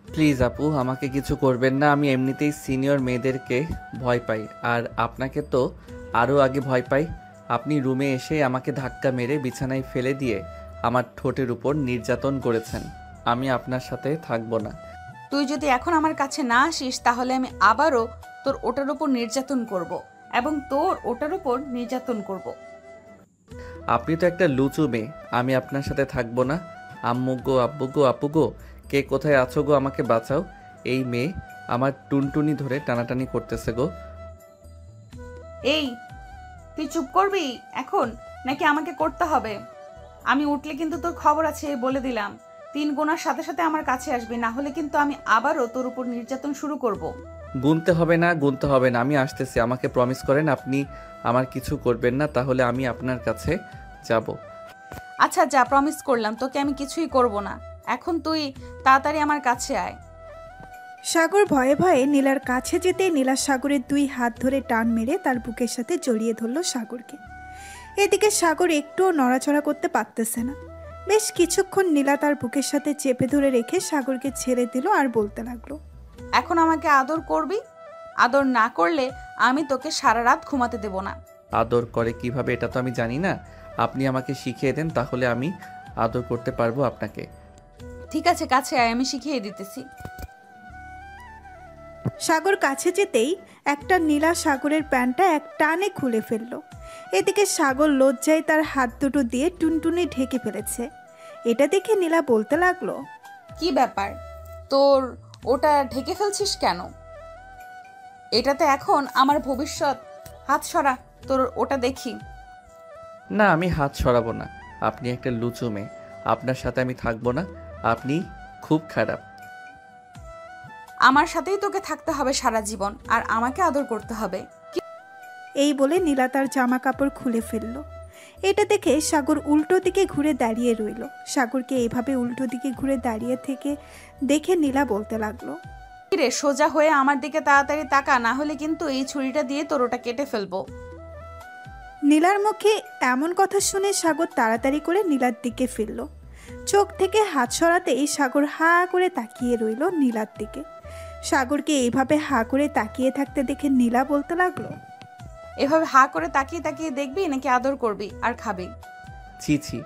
Please আপু, আমাকে কিছু করবেন না। আমি এমনিতেই সিনিয়র মেয়েদেরকে ভয় পাই, আর আপনাকে তো আরও আগে ভয় পাই। আপনি রুমে এসে আমাকে ধাক্কা মেরে বিছানায় ফেলে দিয়ে আমার ঠোঁটের উপর নির্যাতন করেছেন। আমি আপনার সাথে থাকবো না। তুই যদি এখন আমার কাছে না আসিস তাহলে আমি আবারও তোর ওটার উপর নির্যাতন করব এবং তোর ওটার উপর নির্যাতন করব। আপনি তো একটা লুচু মেয়ে। আমি আপনার সাথে থাকবো না। আম্মু গো, আব্বু গো, আপু গো, কে কোথায় আছো গো, আমাকে বাঁচাও। এই মেয়ে আমার টুনটুনি ধরে টানাটানি করতেছে গো। এই, তুই চুপ করবি এখন নাকি আমাকে করতে হবে? আমি উঠলে কিন্তু তোর খবর আছে, বলে দিলাম। 3 গোনার সাথে সাথে আমার কাছে আসবি, না হলে কিন্তু আমি আবারও তোর উপর নির্যাতন শুরু করব। গুনতে হবে না, গুনতে হবে না, আমি আসতেছি। আমাকে প্রমিস করেন আপনি আমার কিছু করবেন না, তাহলে আমি আপনার কাছে যাব। আচ্ছা যা, প্রমিস করলাম তোকে আমি কিছুই করব না। এখন তুই তাড়াতাড়ি আমার কাছে আয়। সাগর ভয়ে ভয়ে নীলার কাছে যেতে নীলা সাগরের 2 হাত ধরে টান মেরে তার বুকের সাথে জড়িয়ে ধরল সাগরকে। এদিকে সাগর একটুও নড়াচড়া করতে পারতেছে না। বেশ কিছুক্ষণ নীলা তার বুকের সাথে চেপে ধরে রেখে সাগরকে ছেড়ে দিল আর বলতে লাগলো, এখন আমাকে আদর করবি? আদর না করলে আমি তোকে সারা রাত ঘুমাতে দেব না। আদর করে কিভাবে এটা তো আমি জানি না। আপনি আমাকে শিখিয়ে দেন, তাহলে আমি আদর করতে পারবো আপনাকে। ঠিক আছে, কাছে আয়, আমি শিখিয়ে দিতেছি। সাগর কাছে যেতেই একটা নীলা সাগরের প্যান্টটা এক টানে খুলে ফেলল। এদিকে সাগর লজ্জায় তার হাত দুটো দিয়ে টুনটুনি ঢেকে ফেলেছে। এটা দেখে নীলা বলতে লাগলো, কি ব্যাপার, তোর ওটা ঢেকে ফেলছিস কেন? এটাতে এখন আমার ভবিষ্যৎ। হাত সরা, তোর ওটা দেখি। না, আমি হাত সরাবো না। আপনি একটা লুচু মেয়ে, আপনার সাথে আমি থাকবো না। আপনি খুব খারাপ। আমার সাথেই তোকে থাকতে হবে সারা জীবন, আর আমাকে আদর করতে হবে। এই বলে নীলা তার জামা কাপড় খুলে ফেলল। এটা দেখে সাগর উল্টো দিকে ঘুরে দাঁড়িয়ে রইল। সাগরকে এইভাবে উল্টো দিকে ঘুরে দাঁড়িয়ে থেকে দেখে নীলা বলতে লাগলো, রে, সোজা হয়ে আমার দিকে তাড়াতাড়ি তাকা, না হলে কিন্তু এই ছুরিটা দিয়ে তোর ওটা কেটে ফেলবো। নীলার মুখে এমন কথা শুনে সাগর তাড়াতাড়ি করে নীলার দিকে ফিরল। চোখ থেকে হাত সরাতেই সাগর হা করে তাকিয়ে রইল নীলার দিকে। সাগরকে এইভাবে হা করে তাকিয়ে থাকতে দেখে নীলা বলতে লাগলো, এভাবে হা করে তাকিয়ে তাকিয়ে দেখবি নাকি আদর করবি আর খাবি? ছি ছি,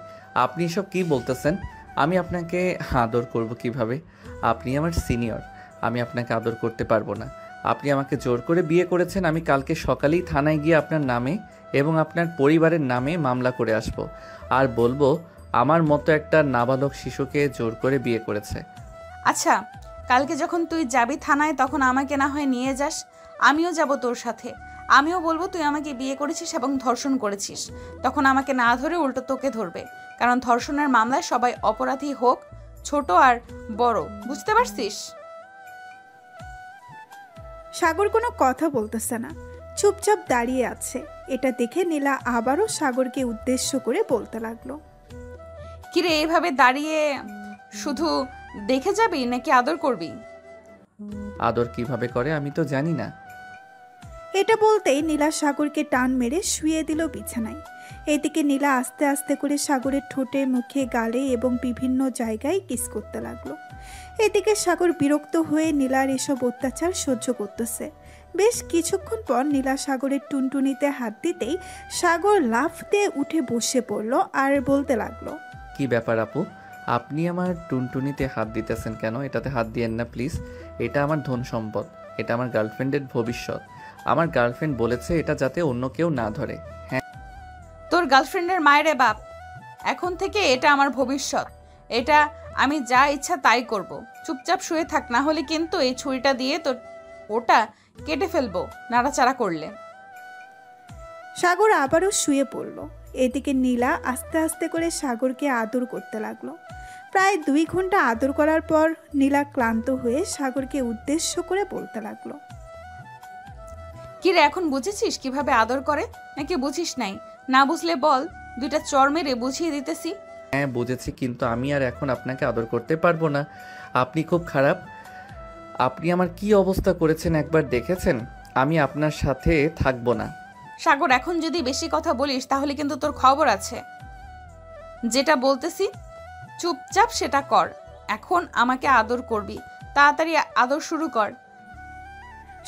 আপনি এসব কি বলতেছেন? আমি আপনাকে আদর করব কিভাবে? আপনি আমার সিনিয়র, আমি আপনাকে আদর করতে পারবো না। আপনি আমাকে জোর করে বিয়ে করেছেন। আমি কালকে সকালেই থানায় গিয়ে আপনার নামে এবং আপনার পরিবারের নামে মামলা করে আসব, আর বলবো আমার মতো একটা নাবালক শিশুকে জোর করে বিয়ে করেছে। আচ্ছা, কালকে যখন তুই যাবি থানায় তখন আমাকে না হয় নিয়ে যাস, আমিও যাব তোর সাথে। আমিও বলবো তুই আমাকে বিয়ে করেছিস এবং ধর্ষণ করেছিস। তখন আমাকে না ধরে উল্টো তোকে ধরবে, কারণ ধর্ষণের মামলায় সবাই অপরাধী, হোক ছোট আর বড়, বুঝতে পারছিস? সাগর কোনো কথা বলতেছে না, চুপচাপ দাঁড়িয়ে আছে। এটা দেখে নীলা আবারও সাগরকে উদ্দেশ্য করে বলতে লাগলো, কিরে, এইভাবে দাঁড়িয়ে শুধু দেখে যাবি নাকি আদর করবি? আদর কিভাবে করে আমি তো জানি না। এটা বলতেই নীলা সাগরকে টান মেরে শুয়ে দিল বিছানায়। এদিকে নীলা আস্তে আস্তে করে সাগরের ঠোঁটে, মুখে, গালে এবং বিভিন্ন জায়গায় কিস করতে লাগলো। এদিকে সাগর বিরক্ত হয়ে নীলার এসব অত্যাচার সহ্য করতেছে। বেশ কিছুক্ষণ পর নীলা সাগরের টুনটুনিতে হাত দিতেই সাগর লাফ দিয়ে উঠে বসে পড়ল আর বলতে লাগলো, কি ব্যাপার আপু, আপনি আমার টুনটুনিতে হাত দিতেছেন কেন? এটাতে হাত দিয়েন না প্লিজ। এটা আমার ধন সম্পদ, এটা আমার গার্লফ্রেন্ডের ভবিষ্যৎ। আমার গার্লফ্রেন্ড বলেছে এটা যাতে অন্য কেউ না ধরে। হ্যাঁ, তোর গার্লফ্রেন্ডের মায়েরে বাপ, এখন থেকে এটা আমার ভবিষ্যৎ। এটা আমি যা ইচ্ছা তাই করব। চুপচাপ শুয়ে থাক, না হলে কিন্তু এই ছুরিটা দিয়ে তোর ওটা কেটে ফেলবো নাড়াচাড়া করলে। সাগর আবারও শুয়ে পড়ল। এদিকে নীলা আস্তে আস্তে করে সাগরকে আদর করতে লাগলো। প্রায় 2 ঘন্টা আদর করার পর নীলা ক্লান্ত হয়ে সাগরকে উদ্দেশ্য করে বলতে লাগলো, কিরে, এখন বুঝেছিস কিভাবে আদর করে নাকি বুঝিস নাই? না বুঝলে বল, 2টা চর মেরে বুঝিয়ে দিতেছি। হ্যাঁ বুঝেছি, কিন্তু আমি আর এখন আপনাকে আদর করতে পারবো না। আপনি খুব খারাপ। আপনি আমার কি অবস্থা করেছেন একবার দেখেছেন? আমি আপনার সাথে থাকবো না। সাগর, এখন যদি বেশি কথা বলিস তাহলে কিন্তু তোর খবর আছে। যেটা বলতেছি চুপচাপ সেটা কর। এখন আমাকে আদর করবি, তাড়াতাড়ি আদর শুরু কর।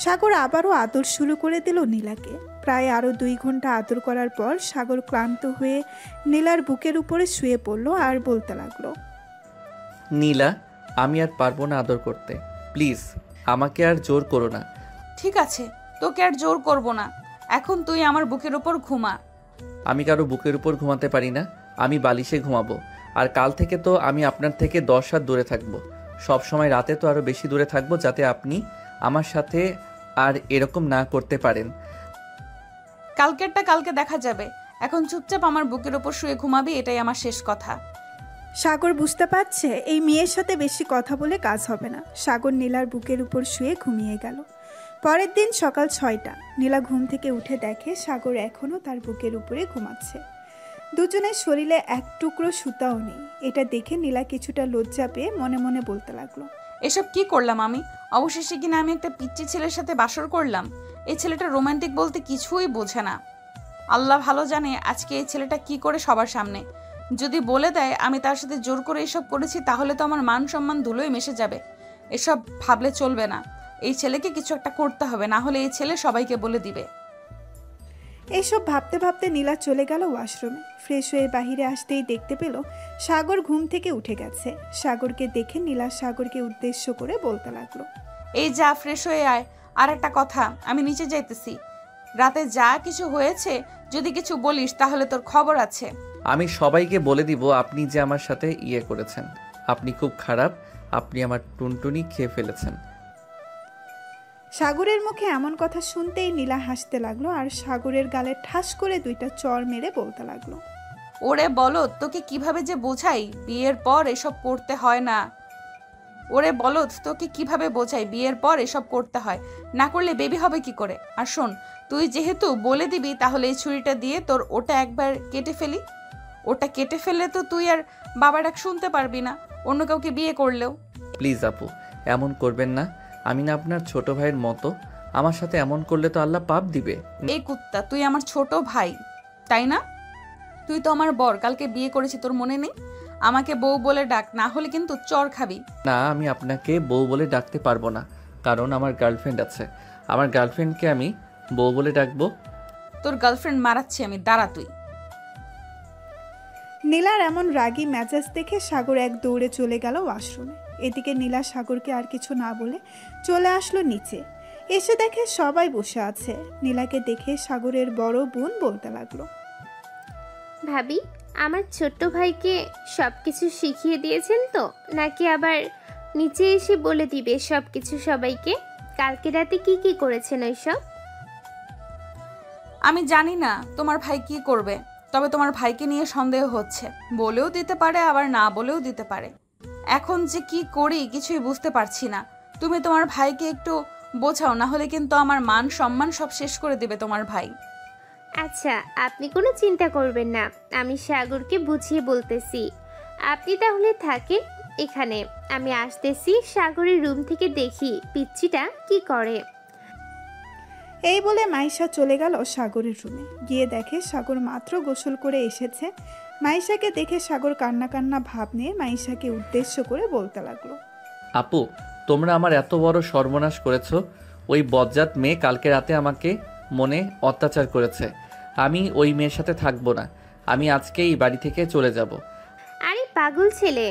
সাগর আবারও আদর শুরু করে দিল নীলাকে। প্রায় আরও 2 ঘন্টা আদর করার পর সাগর ক্লান্ত হয়ে নীলার বুকের উপরে শুয়ে পড়ল আর বলতে লাগলো, নীলা, আমি আর পারবো না আদর করতে। প্লিজ আমাকে আর জোর করো না। ঠিক আছে, তোকে আর জোর করব না। এখন তুই আমার বুকের উপর ঘুমা। আমি কারো বুকের উপর ঘুমাতে পারি না, আমি বালিশে ঘুমাবো। আর কাল থেকে তো আমি আপনার থেকে 10 হাত দূরে থাকবো। সব সময় রাতে তো আরও বেশি দূরে থাকবো, যাতে আপনি আমার সাথে আর এরকম না করতে পারেন। কালকেরটা কালকে দেখা যাবে। এখন চুপচাপ আমার বুকের উপর শুয়ে ঘুমাবি, এটাই আমার শেষ কথা। সাগর বুঝতে পারছে এই মেয়ের সাথে বেশি কথা বলে কাজ হবে না। সাগর নীলার বুকের উপর শুয়ে ঘুমিয়ে গেল। পরের দিন সকাল 6টা। নীলা ঘুম থেকে উঠে দেখে সাগর এখনও তার বুকের উপরে ঘুমাচ্ছে। দুজনের শরীরে এক টুকরো সুতাও নেই। এটা দেখে নীলা কিছুটা লজ্জা পেয়ে মনে মনে বলতে লাগলো, এসব কি করলাম আমি? অবশেষে কিনা আমি একটা পিচ্চি ছেলের সাথে বাসর করলাম। এই ছেলেটা রোমান্টিক বলতে কিছুই বোঝে না। আল্লাহ ভালো জানে আজকে এই ছেলেটা কি করে সবার সামনে যদি বলে দেয় আমি তার সাথে জোর করে এসব করেছি, তাহলে তো আমার মান সম্মান ধুলোয় মিশে যাবে। এসব ভাবলে চলবে না। এই ছেলেকে কিছু একটা করতে হবে, না হলে এই ছেলে সবাইকে বলে দিবে। এইসব ভাবতে ভাবতে নীলা চলে গেল ওয়াশরুমে। ফ্রেশ হয়ে বাহিরে আসতেই দেখতে পেল সাগর ঘুম থেকে উঠে গেছে। সাগরকে দেখে নীলা সাগরকে উদ্দেশ্য করে বলতে লাগলো, এই যা, ফ্রেশ হয়ে আয়। আর একটা কথা, আমি নিচে যাইতেছি। রাতে যা কিছু হয়েছে যদি কিছু বলিস তাহলে তোর খবর আছে। আমি সবাইকে বলে দিব আপনি যে আমার সাথে ইয়ে করেছেন। আপনি খুব খারাপ, আপনি আমার টুনটুনি খেয়ে ফেলেছেন। সাগরের মুখে এমন কথা শুনতেই নীলা হাসতে লাগলো আর সাগরের গালে ঠাস করে 2টা চড় মেরে বলতে লাগলো, ওরে বলদ, তোকে কিভাবে যে বোঝাই বিয়ের পর এসব করতে হয় না। ওরে বলদ, তোকে কিভাবে বোঝাই বিয়ের পর এসব করতে হয় না, করলে বেবি হবে কি করে। আর শোন, তুই যেহেতু বলে দিবি তাহলে এই ছুরিটা দিয়ে তোর ওটা একবার কেটে ফেলি। ওটা কেটে ফেললে তো তুই আর বাবার ডাক শুনতে পারবি না, অন্য কাউকে বিয়ে করলেও। প্লিজ আপু, এমন করবেন না। আমি না আপনার ছোট ভাইয়ের মতো। আমার সাথে এমন করলে তো আল্লাহ পাপ দিবে। এই কুত্তা, তুই আমার ছোট ভাই তাই না? তুই তো আমার বর, কালকে বিয়ে করেছি, তোর মনে নেই? আমাকে বউ বলে ডাক, না হলে কিন্তু চর খাবি। না, আমি আপনাকে বউ বলে ডাকতে পারবো না, কারণ আমার গার্লফ্রেন্ড আছে। আমার গার্লফ্রেন্ডকে আমি বউ বলে ডাকবো? তোর গার্লফ্রেন্ড মারাচ্ছি আমি, দাঁড়া তুই। নীলার এমন রাগী মেজাজ দেখে সাগর এক দৌড়ে চলে গেল ওয়াশরুমে। এদিকে নীলা সাগরকে আর কিছু না বলে চলে আসলো নিচে। এসে দেখে সবাই বসে আছে। নীলাকে দেখে সাগরের বড় বোন বলতে লাগলো, ভাবি, আমার ছোট্ট ভাইকে সব কিছু শিখিয়ে দিয়েছেন তো, নাকি আবার নিচে এসে বলে দিবে সব কিছু সবাইকে? কালকে রাতে কি কি করেছেন ওইসব? আমি জানি না তোমার ভাই কি করবে, তবে তোমার ভাইকে নিয়ে সন্দেহ হচ্ছে। বলেও দিতে পারে, আবার না বলেও দিতে পারে। এখন যে কি করি কিছুই বুঝতে পারছি না। তুমি তোমার ভাইকে একটু বোঝাও, না হলে কিন্তু আমার মান সম্মান সব শেষ করে দেবে তোমার ভাই। আচ্ছা, আপনি কোনো চিন্তা করবেন না, আমি সাগরকে বুঝিয়ে বলতেছি। আপনি তাহলে থাকেন এখানে, আমি আসতেছি। সাগরের রুম থেকে দেখি পিচ্চিটা কি করে। এই বলে মাইশা চলে গেল সাগরের রুমে। গিয়ে দেখে সাগর মাত্র গোসল করে এসেছে। মাইশাকে দেখে সাগর কান্না কান্না ভাব নিয়ে মাইশাকে উদ্দেশ্য করে বলতে লাগলো, আপু, তোমরা আমার এত বড় সর্বনাশ করেছো। ওই বজ্জাত মেয়ে কালকে রাতে আমাকে মনে অত্যাচার করেছে। আমি ওই মেয়ের সাথে থাকবো না। আমি আজকে এই বাড়ি থেকে চলে যাব। আরে পাগল ছেলে,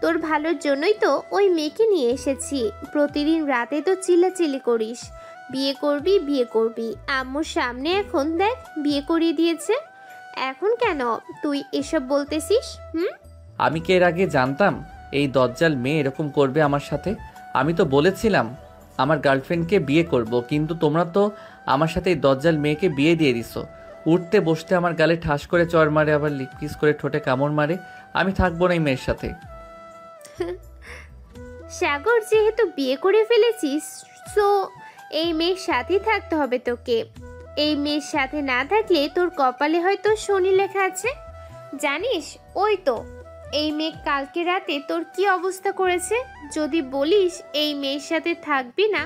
তোর ভালোর জন্যই তো ওই মেয়েকে নিয়ে এসেছি। প্রতিদিন রাতে তো চিল্লাচিল্লি করিস, বিয়ে করবি বিয়ে করবি। আম্মুর সামনে এখন দেখ বিয়ে করিয়ে দিয়েছে। এখন কেন তুই এসব বলতেছিস? আমি কি এর আগে জানতাম এই দজ্জাল মেয়ে এরকম করবে আমার সাথে? আমি তো বলেছিলাম আমার গার্লফ্রেন্ডকে বিয়ে করব, কিন্তু তোমরা তো আমার সাথে এই দজ্জাল মেয়েকে বিয়ে দিয়ে দিছো। উঠতে বসতে আমার গালে ঠাস করে চড় মারে, আবার লিপ কিস করে ঠোঁটে কামড় মারে। আমি থাকবো না এই মেয়ের সাথে। সাগর, যেহেতু বিয়ে করে ফেলেছিস, সো এই মেয়ের সাথেই থাকতে হবে তোকে। এই মেয়ের সাথে না থাকলে তোর কপালে হয়তো শনি লেখা আছে। জানিস, ওই তো এই মেয়ে কালকে রাতে তোর কি অবস্থা করেছে। যদি বলিস এই মেয়ের সাথে থাকবি না,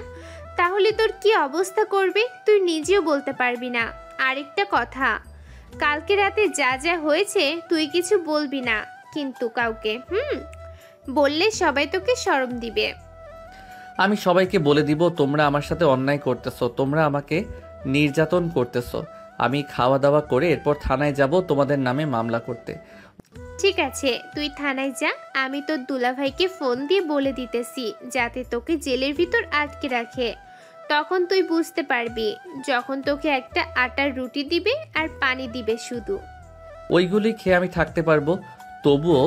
তাহলে তোর কি অবস্থা করবে তুই নিজেও বলতে পারবি না। আরেকটা কথা, কালকে রাতে যা যা হয়েছে তুই কিছু বলবি না, কিন্তু কাউকে বললে সবাই তোকে শরম দিবে। আমি সবাইকে বলে দিব তোমরা আমার সাথে অন্যায় করতেছো, তোমরা আমাকে নির্যাতন করতেছো। আমি খাওয়া দাওয়া করে এরপর থানায় যাব তোমাদের নামে মামলা করতে। ঠিক আছে, তুই থানায় যা, আমি তোর দুলাভাইকে ফোন দিয়ে বলে দিতেছি যাতে তোকে জেলের ভিতর আটকে রাখে। তখন তুই বুঝতে পারবি যখন তোকে একটা আটার রুটি দিবে আর পানি দিবে শুধু। ওইগুলি খেয়ে আমি থাকতে পারবো, তবুও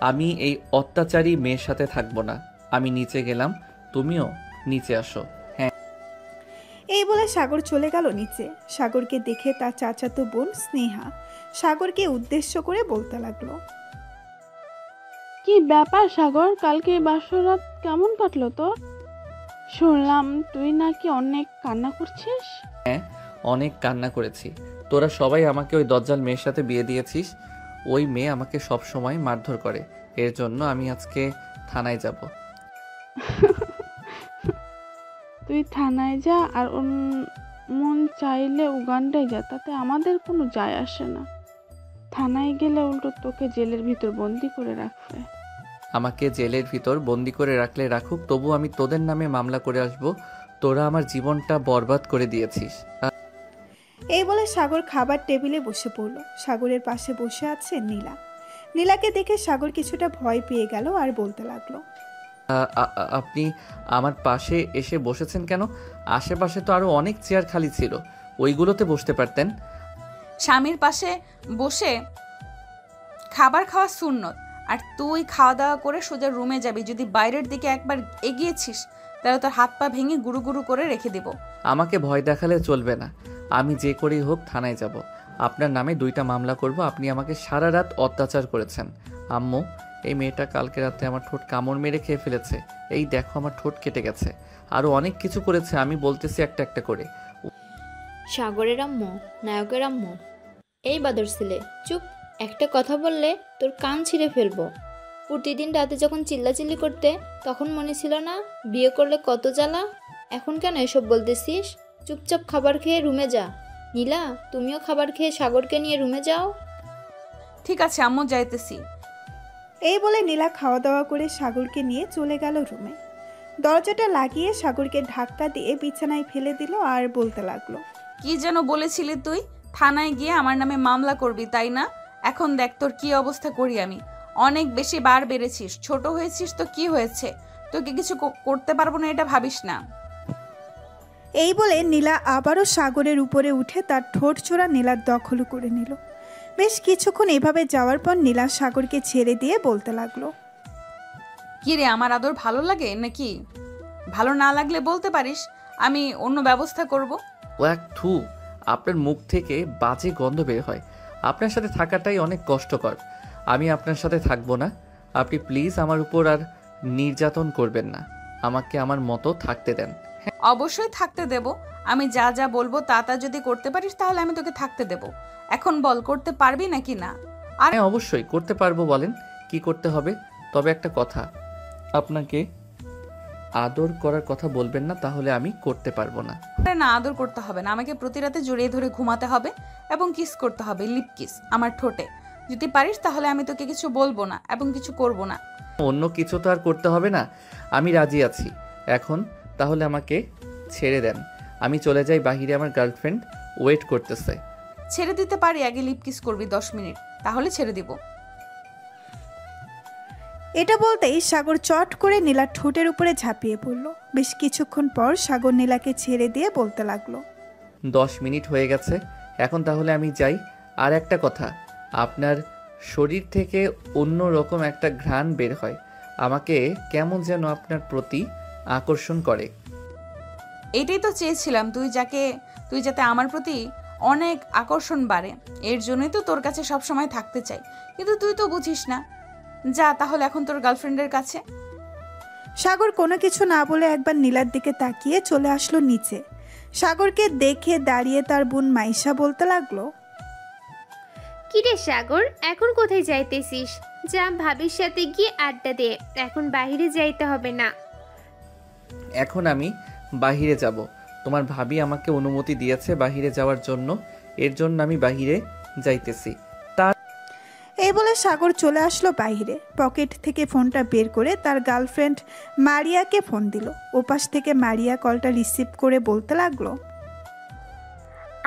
আমি এই অত্যাচারী মেয়ের সাথে থাকবো না। আমি নিচে গেলাম, তুমিও নিচে আসো। হ্যাঁ। এই বলে সাগর চলে গেল নিচে। সাগরকে দেখে তার চাচাতো বোন স্নেহা সাগরকে উদ্দেশ্য করে বলতে লাগলো। কি ব্যাপার সাগর, কালকে বাসর রাত কেমন কাটলো তোর? শুনলাম তুই নাকি অনেক কান্না করছিস। হ্যাঁ, অনেক কান্না করেছি। তোরা সবাই আমাকে ওই দজ্জাল মেয়ের সাথে বিয়ে দিয়েছিস। ওই মেয়ে আমাকে সব সময় মারধর করে, এর জন্য আমি আজকে থানায় যাব। তুই থানায় যা আর মন চাইলে উগান্ডায় যা, তাতে আমাদের কোনো যায় আসে না। থানায় গেলে উল্টো তোকে জেলের ভিতর বন্দি করে রাখবে। আমাকে জেলের ভিতর বন্দি করে রাখলে রাখুক, তবু আমি তোদের নামে মামলা করে আসব। তোরা আমার জীবনটা বরবাদ করে দিয়েছিস। এই বলে সাগর খাবার টেবিলে বসে পড়ল। সাগরের পাশে বসে আছে নীলা। নীলাকে দেখে সাগর কিছুটা ভয় পেয়ে গেল আর বলতে লাগলো। আপনি আমার পাশে এসে বসেছেন কেন? আশেপাশে তো আরো অনেক চেয়ার খালি ছিল, ওইগুলোতে বসতে পারতেন। স্বামীর পাশে বসে খাবার খাওয়া সুন্নত, আর তুই খাওয়া দাওয়া করে সোজা রুমে যাবি। যদি বাইরের দিকে একবার এগিয়েছিস তাহলে তোর হাত পা ভেঙে গুরু গুরু করে রেখে দেব। আমাকে ভয় দেখালে চলবে না। আমি যে করেই হোক থানায় যাব। আপনার নামে 2টা মামলা করব। আপনি আমাকে সারা রাত অত্যাচার করেছেন। আম্মু, এই মেয়েটা কালকে রাতে আমার ঠোঁট কামড় মেরে খেয়ে ফেলেছে। এই দেখো আমার ঠোঁট কেটে গেছে। আরও অনেক কিছু করেছে, আমি বলতেছি একটা একটা করে। সাগরের আম্মু, নায়কের আম্মু। এই বাদর ছেলে, চুপ। একটা কথা বললে তোর কান ছিঁড়ে ফেলবো। প্রতিদিন রাতে যখন চিল্লাচিল্লি করতে তখন মনে ছিল না বিয়ে করলে কত জ্বালা? এখন কেন এসব বলতেছিস? চুপচাপ খাবার খেয়ে রুমে যা। নীলা, তুমিও খাবার খেয়ে সাগরকে নিয়ে রুমে যাও। ঠিক আছে আম্মু, যাইতেছি। এই বলে নীলা খাওয়া দাওয়া করে সাগরকে নিয়ে চলে গেল রুমে। দরজাটা লাগিয়ে সাগরকে ধাক্কা দিয়ে বিছানায় ফেলে দিল আর বলতে লাগলো। কি যেন বলেছিলি তুই? থানায় গিয়ে আমার নামে মামলা করবি, তাই না? এখন দেখ তোর কি অবস্থা করি আমি। অনেক বেশি বার বেড়েছিস, ছোট হয়েছিস তো কি হয়েছে? তোকে কিছু করতে পারবো না এটা ভাবিস না। এই বলে নীলা আবারও সাগরের উপরে উঠে তার ঠোঁট চোরা নীলার দখল করে নিল। বেশ কিছুক্ষণ এভাবে যাওয়ার পর নীলা সাগরকে ছেড়ে দিয়ে বলতে লাগলো। কি রে, আমার আদর ভালো লাগে নাকি? ভালো না লাগলে বলতে পারিস, আমি অন্য ব্যবস্থা করব। ও এক থু, আপনার মুখ থেকে বাজে গন্ধ বের হয়। আপনার সাথে থাকাটাই অনেক কষ্টকর। আমি আপনার সাথে থাকবো না। আপনি প্লিজ আমার উপর আর নির্যাতন করবেন না। আমাকে আমার মতো থাকতে দেন। অবশ্যই থাকতে দেব। আমি যা যা বলবো তা তা যদি করতে পারিস তাহলে আমি তোকে থাকতে দেব। এখন বল, করতে পারবি নাকি না? আর হ্যাঁ, অবশ্যই করতে পারবো। বলেন কি করতে হবে। তবে একটা কথা, আপনাকে আদর করার কথা বলবেন না, তাহলে আমি করতে পারবো না। না, আদর করতে হবে না। আমাকে প্রতি রাতে জড়িয়ে ধরে ঘুমাতে হবে এবং কিস করতে হবে, লিপ কিস আমার ঠোঁটে। যদি পারিস তাহলে আমি তোকে কিছু বলবো না এবং কিছু করব না। অন্য কিছু তো আর করতে হবে না। আমি রাজি আছি। এখন তাহলে আমাকে ছেড়ে দেন, আমি চলে যাই বাহিরে। আমার গার্লফ্রেন্ড ওয়েট করতেছে। ছেড়ে দিতে পারি, আগে লিপ কিস করবি 10 মিনিট, তাহলে ছেড়ে দিব। এটা বলতেই সাগর চট করে নীলার ঠোঁটের উপরে ঝাঁপিয়ে পড়ল। বেশ কিছুক্ষণ পর সাগর নীলাকে ছেড়ে দিয়ে বলতে লাগলো। 10 মিনিট হয়ে গেছে, এখন তাহলে আমি যাই। আর একটা কথা, আপনার শরীর থেকে অন্য রকম একটা ঘ্রাণ বের হয়। আমাকে কেমন যেন আপনার প্রতি আকর্ষণ করে। এটাই তো চেয়েছিলাম, তুই যাতে আমার প্রতি অনেক আকর্ষণ বাড়ে। এর জন্যই তো তোর কাছে সব সময় থাকতে চাই, কিন্তু তুই তো বুঝিস না। যা তাহলে এখন তোর গার্লফ্রেন্ডের কাছে। সাগর কোনো কিছু না বলে একবার নীলার দিকে তাকিয়ে চলে আসলো নিচে। সাগরকে দেখে দাঁড়িয়ে তার বোন মাইশা বলতে লাগলো। কিরে সাগর, এখন কোথায় যাইতেছিস? যা ভাবির সাথে গিয়ে আড্ডা দে, এখন বাইরে যাইতে হবে না। এখন আমি বাহিরে যাব। তোমার ভাবি আমাকে অনুমতি দিয়েছে বাহিরে যাওয়ার জন্য, এর জন্য আমি বাহিরে যাইতেছি। এই বলে সাগর চলে আসলো বাইরে। পকেট থেকে ফোনটা বের করে তার গার্লফ্রেন্ড মারিয়াকে ফোন দিল। ওপাশ থেকে মারিয়া কলটা রিসিভ করে বলতে লাগলো,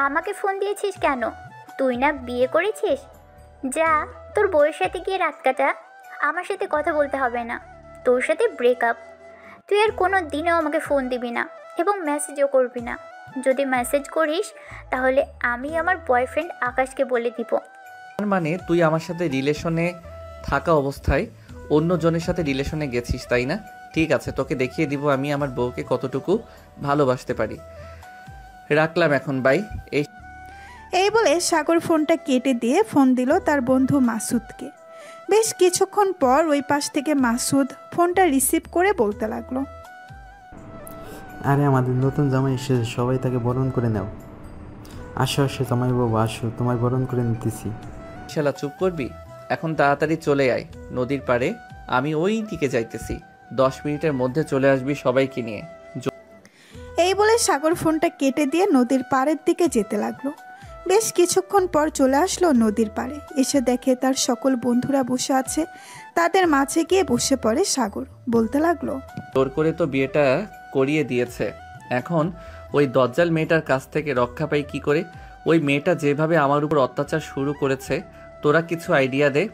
আমাকে ফোন দিয়েছিস কেন? তুই না বিয়ে করেছিস? যা, তোর বউয়ের সাথে গিয়ে রাত কাটা। আমার সাথে কথা বলতে হবে না, তোর সাথে ব্রেকআপ। তুই আর কোনো দিনও আমাকে ফোন দিবি না এবং মেসেজও করবি না। যদি মেসেজ করিস তাহলে আমি আমার বয়ফ্রেন্ড আকাশকে বলে দিব। তার মানে তুই আমার সাথে রিলেশনে থাকা অবস্থায় অন্য জনের সাথে রিলেশনে গেছিস, তাই না? ঠিক আছে, তোকে দেখিয়ে দিব আমি আমার বউকে কতটুকু ভালোবাসতে পারি। রাখলাম এখন, বাই। এই বলে সাগর ফোনটা কেটে দিয়ে ফোন দিল তার বন্ধু মাসুদকে। বেশ কিছুক্ষণ পর ওই পাশ থেকে মাসুদ ফোনটা রিসিভ করে বলতে লাগলো, আরে আমাদের নতুন জামাই এসেছে, সবাই তাকে বরণ করে নাও। আসো আসো জামাই বাবু আসো, তোমায় বরণ করে নিতেছি। শালা চুপ করবি? এখন তাড়াতাড়ি চলে আয় নদীর পাড়ে, আমি ওই দিকে যাইতেছি। 10 মিনিটের মধ্যে চলে আসবি সবাইকে নিয়ে। এই বলে সাগর ফোনটা কেটে দিয়ে নদীর পাড়ের দিকে যেতে লাগলো। বেশ কিছুক্ষণ পর চলে আসলো নদীর পাড়ে। এসে দেখে তার সকল বন্ধুরা বসে আছে। তাদের মাঝে গিয়ে বসে পড়ে সাগর। বলতে লাগলো, জোর করে তো বিয়েটা করিয়ে দিয়েছে, এখন ওই দজ্জাল মেয়েটার কাছ থেকে রক্ষা পাই কি করে? ওই মেয়েটা যেভাবে আমার উপর অত্যাচার শুরু করেছে, তোরা কিছু আইডিয়া দে।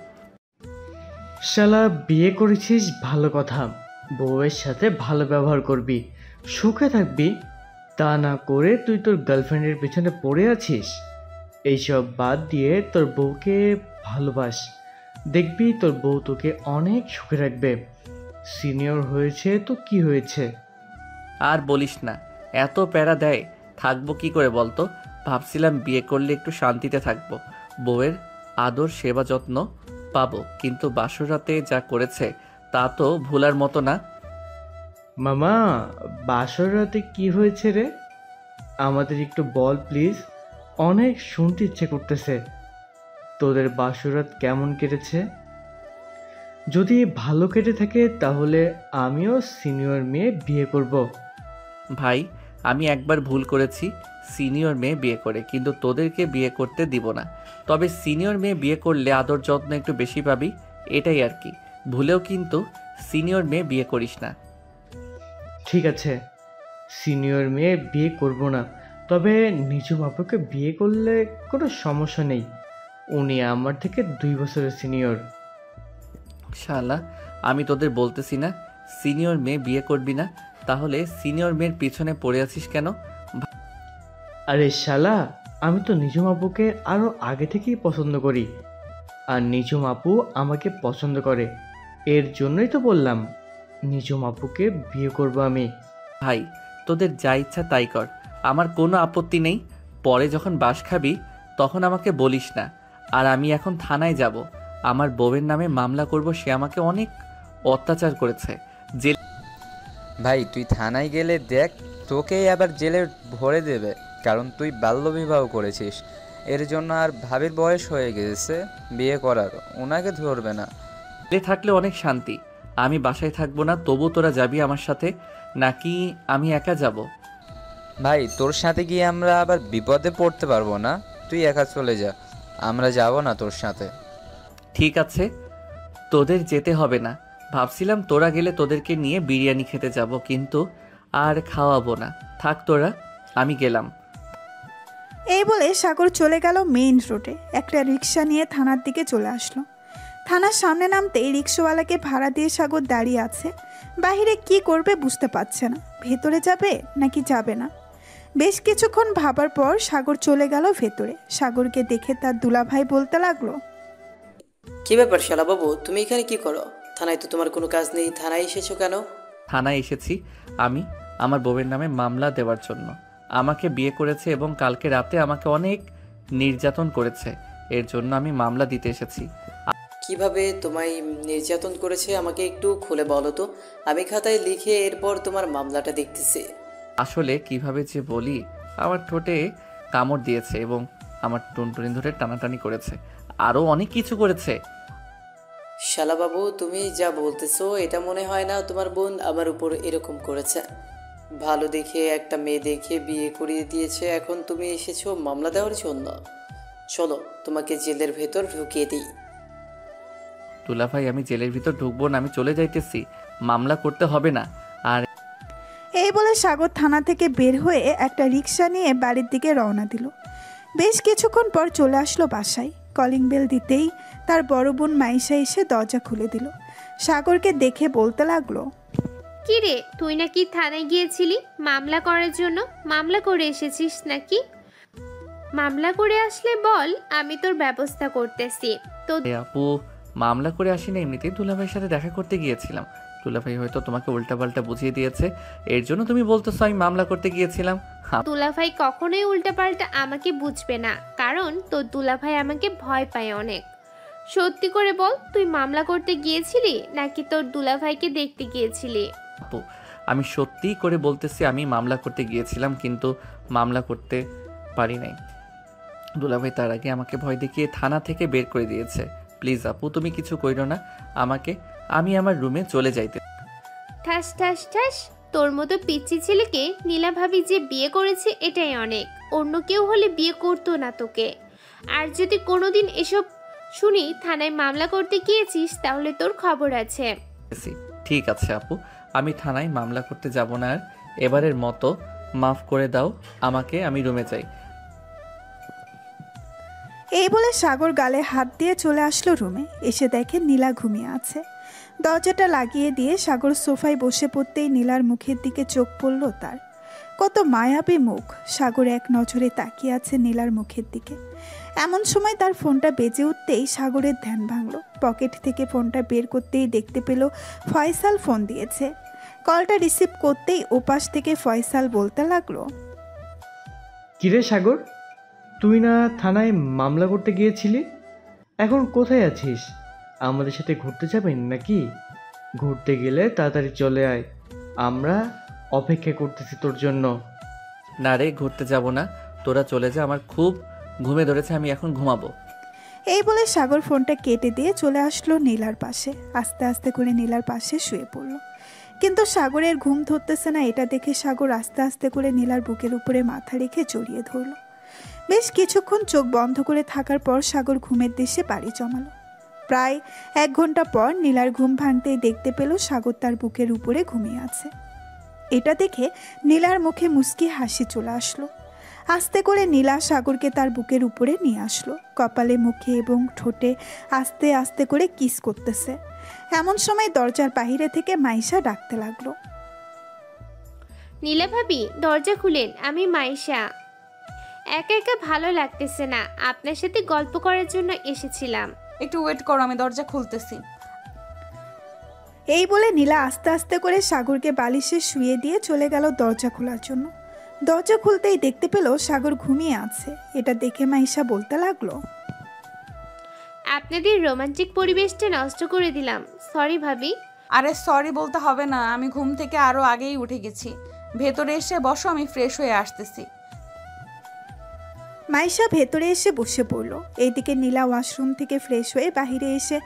শালা বিয়ে করেছিস ভালো কথা, বউয়ের সাথে ভালো ব্যবহার করবি, সুখে থাকবি। তা না করে তুই তোর গার্লফ্রেন্ডের পিছনে পড়ে আছিস। এইসব বাদ দিয়ে তোর বউকে ভালোবাস, দেখবি তোর বউ তোকে অনেক সুখে রাখবে। সিনিয়র হয়েছে তো কি হয়েছে? আর বলিস না, এত প্যারা দেয়, থাকবো কি করে বলতো? ভাবছিলাম বিয়ে করলে একটু শান্তিতে থাকবো, বউয়ের আদর সেবা যত্ন পাবো, কিন্তু বাসরাতে যা করেছে তা তো ভুলার মতো না। মামা, বাসর রাতে কি হয়েছে রে? আমাদের একটু বল প্লিজ, অনেক শুনতে ইচ্ছে করতেছে। তোদের বাসরাত কেমন কেটেছে? যদি ভালো কেটে থাকে তাহলে আমিও সিনিয়র মেয়ে বিয়ে করব। ভাই, আমি একবার ভুল করেছি সিনিয়র মেয়ে বিয়ে করে, কিন্তু তোদেরকে বিয়ে করতে দিব না। তবে সিনিয়র মেয়ে বিয়ে করলে আদর যত্ন একটু বেশি পাবি, এটাই আর কি। ভুলেও কিন্তু সিনিয়র মেয়ে বিয়ে করিস না। ঠিক আছে, সিনিয়র মেয়ে বিয়ে করব না, তবে নিজু বাপুকে বিয়ে করলে কোনো সমস্যা নেই। উনি আমার থেকে 2 বছরের সিনিয়র। শালা, আমি তোদের বলতেছি না সিনিয়র মেয়ে বিয়ে করবি না, তাহলে সিনিয়র মেয়ের পিছনে পড়ে আছিস কেন? আরে শালা, আমি তো নিজুম আপুকে আরও আগে থেকেই পছন্দ করি, আর নিজুম আপু আমাকে পছন্দ করে। এর জন্যই তো বললাম নিজুম আপুকে বিয়ে করব আমি। ভাই, তোদের যা ইচ্ছা তাই কর, আমার কোনো আপত্তি নেই। পরে যখন বাস খাবি তখন আমাকে বলিস না। আর আমি এখন থানায় যাব, আমার বউয়ের নামে মামলা করব, সে আমাকে অনেক অত্যাচার করেছে। জেল ভাই তুই থানায় গেলে দেখ, তোকেই আবার জেলে ভরে দেবে, কারণ তুই বাল্যবিবাহ করেছিস। এর জন্য আর ভাবির বয়স হয়ে গেছে বিয়ে করার, ওনাকে ধরবে না। জেলে থাকলে অনেক শান্তি, আমি বাসায় থাকবো না। তবু তোরা যাবি আমার সাথে, নাকি আমি একা যাব? ভাই তোর সাথে গিয়ে আমরা আবার বিপদে পড়তে পারবো না, তুই একা চলে যা, আমরা যাব না তোর সাথে। ঠিক আছে, তোদের যেতে হবে না। ভাবছিলাম তোরা গেলে তোদেরকে নিয়ে বিরিয়ানি খেতে যাব, কিন্তু আর খাওয়াবো না। থাক তোরা, আমি গেলাম। এই বলে সাগর চলে গেল মেইন রোডে। একটা রিক্সা নিয়ে থানার দিকে চলে আসলো। থানার সামনে নামতেই রিক্সাওয়ালাকে ভাড়া দিয়ে সাগর দাঁড়িয়ে আছে। বাহিরে কি করবে বুঝতে পারছে না, ভেতরে যাবে নাকি যাবে না। বেশ কিছুক্ষণ ভাবার পর সাগর চলে গেল ভেতরে। সাগরকে দেখে তার দুলাভাই বলতে লাগলো, কি ব্যাপার শালাবাবু, তুমি এখানে কি করো? থানায় তো তোমার কোনো কাজ নেই, থানায় এসেছো কেন? থানায় এসেছি আমি আমার বউয়ের নামে মামলা দেওয়ার জন্য। আমাকে বিয়ে করেছে এবং কালকে রাতে আমাকে অনেক নির্যাতন করেছে, এর জন্য আমি মামলা দিতে এসেছি। কিভাবে তোমায় নির্যাতন করেছে আমাকে একটু খুলে বলো তো, আমি খাতায় লিখে এরপর তোমার মামলাটা দেখতেছি। আসলে কিভাবে যে বলি, আমার ঠোঁটে কামড় দিয়েছে এবং আমার টুনটুনি ধরে টানাটানি করেছে, আরও অনেক কিছু করেছে। শালাবাবু, তুমি যা বলতেছো এটা মনে হয় না তোমার বোন আমার উপর এরকম করেছে। ভালো দেখে একটা মেয়ে দেখে বিয়ে করিয়ে দিয়েছে, এখন তুমি এসেছো মামলা দেওয়ার জন্য। চলো তোমাকে জেলের ভেতর ঢুকিয়ে দিই। দুলাভাই আমি জেলের ভিতর ঢুকবো না, আমি চলে যাইতেছি, মামলা করতে হবে না। আর এই বলে সাগর থানা থেকে বের হয়ে একটা রিক্সা নিয়ে বাড়ির দিকে রওনা দিল। বেশ কিছুক্ষণ পর চলে আসলো বাসায়। কলিং বেল দিতেই তার বড় বোন মাইশা এসে দরজা খুলে দিল। সাগরকে দেখে বলতে লাগলো, কি রে, তুই নাকি থানায় গিয়েছিলি মামলা করার জন্য? মামলা করে এসেছিস নাকি? মামলা করে আসলে বল, আমি তোর ব্যবস্থা করতেছি। তো আপু মামলা করে আসি না, এমনিতেই দুলাভাইয়ের সাথে দেখা করতে গিয়েছিলাম। দুলাভাই হয়তো তোমাকে উল্টাপাল্টা বুঝিয়ে দিয়েছে, এর জন্য তুমি বলতেছো আমি মামলা করতে গিয়েছিলাম। দুলাভাই কখনোই উল্টাপাল্টা আমাকে বুঝবে না, কারণ তোর দুলাভাই আমাকে ভয় পায় অনেক। সত্যি করে বল, তুই মামলা করতে গিয়েছিলি নাকি তোর দুলাভাইকে দেখতে গিয়েছিলি? আপু আমি সত্যি করে বলতেছি আমি মামলা করতে গিয়েছিলাম, কিন্তু মামলা করতে পারি নাই। দুলাভাই তার আগে আমাকে ভয় দেখিয়ে থানা থেকে বের করে দিয়েছে। প্লিজ আপু তুমি কিছু কইরো না আমাকে, আমি আমার রুমে চলে যাইতে। ঠাস ঠাস ঠাস, তোর মতো পিচ্ছি ছেলেকে নীলা ভাবি যে বিয়ে করেছে এটাই অনেক। অন্য কেউ হলে বিয়ে করতো না তোকে। আর যদি কোনোদিন এসব শুনি থানায় মামলা করতে গিয়েছিস, তাহলে তোর খবর আছে। ঠিক আছে আপু, আমি থানায় মামলা করতে যাব না, আর এবারের মতো মাফ করে দাও আমাকে, আমি রুমে যাই। এই বলে সাগর গালে হাত দিয়ে চলে আসলো রুমে। এসে দেখে নীলা ঘুমিয়ে আছে। দরজাটা লাগিয়ে দিয়ে সাগর সোফায় বসে পড়তেই নীলার মুখের দিকে চোখ পড়ল তার। কত মায়াবী মুখ। সাগর এক নজরে তাকিয়ে আছে নীলার মুখের দিকে। এমন সময় তার ফোনটা বেজে উঠতেই সাগরের ধ্যান ভাঙল। পকেট থেকে ফোনটা বের করতেই দেখতে পেল ফয়সাল ফোন দিয়েছে। কলটা রিসিভ করতেই ওপাশ থেকে ফয়সাল বলতে লাগলো, কিরে সাগর, তুই না থানায় মামলা করতে গিয়েছিলি? এখন কোথায় আছিস? আমাদের সাথে ঘুরতে যাবেন নাকি? ঘুরতে গেলে তাড়াতাড়ি চলে আয়, আমরা অপেক্ষা করতেছি তোর জন্য। না রে, ঘুরতে যাব না, তোরা চলে যা, আমার খুব ঘুমে ধরেছে, আমি এখন ঘুমাবো। এই বলে সাগর ফোনটা কেটে দিয়ে চলে আসলো নীলার পাশে। আস্তে আস্তে করে নীলার পাশে শুয়ে পড়ল। কিন্তু সাগরের ঘুম ধরতেছে না। এটা দেখে সাগর আস্তে আস্তে করে নীলার বুকের উপরে মাথা রেখে জড়িয়ে ধরল। বেশ কিছুক্ষণ চোখ বন্ধ করে থাকার পর সাগর ঘুমের দেশে পাড়ি জমালো। প্রায় 1 ঘন্টা পর নীলার ঘুম ভাঙতেই দেখতে পেল সাগর তার বুকের উপরে ঘুমিয়ে আছে। এটা দেখে নীলার মুখে মুচকি হাসি চলে আসলো। আস্তে করে নীলা সাগরকে তার বুকের উপরে নিয়ে আসলো। কপালে, মুখে এবং ঠোঁটে আস্তে আস্তে করে কিস করতেছে। এমন সময় দরজার বাহিরে থেকে মাইশা ডাকতে লাগলো, নীলা ভাবি দরজা খুলেন, আমি মাইশা। একা একা ভালো লাগতেছে না, আপনার সাথে গল্প করার জন্য এসেছিলাম। একটু ওয়েট করো, আমি দরজা খুলতেছি। এই বলে নীলা আস্তে আস্তে করে সাগরকে বালিশে শুয়ে দিয়ে চলে গেল দরজা খোলার জন্য। দরজা খুলতেই দেখতে পেল সাগর ঘুমিয়ে আছে। এটা দেখে মাইশা বলতে লাগলো, আপনাদের রোমান্টিক পরিবেশটা নষ্ট করে দিলাম, সরি ভাবি। আরে সরি বলতে হবে না, আমি ঘুম থেকে আরো আগেই উঠে গেছি। ভেতরে এসে বসো, আমি ফ্রেশ হয়ে আসতেছি। মাইশা ভেতরে এসে বসে পড়ল। এইদিকে নীলা ওয়াশরুম থেকে ফ্রেশ হয়ে বাহিরে এসে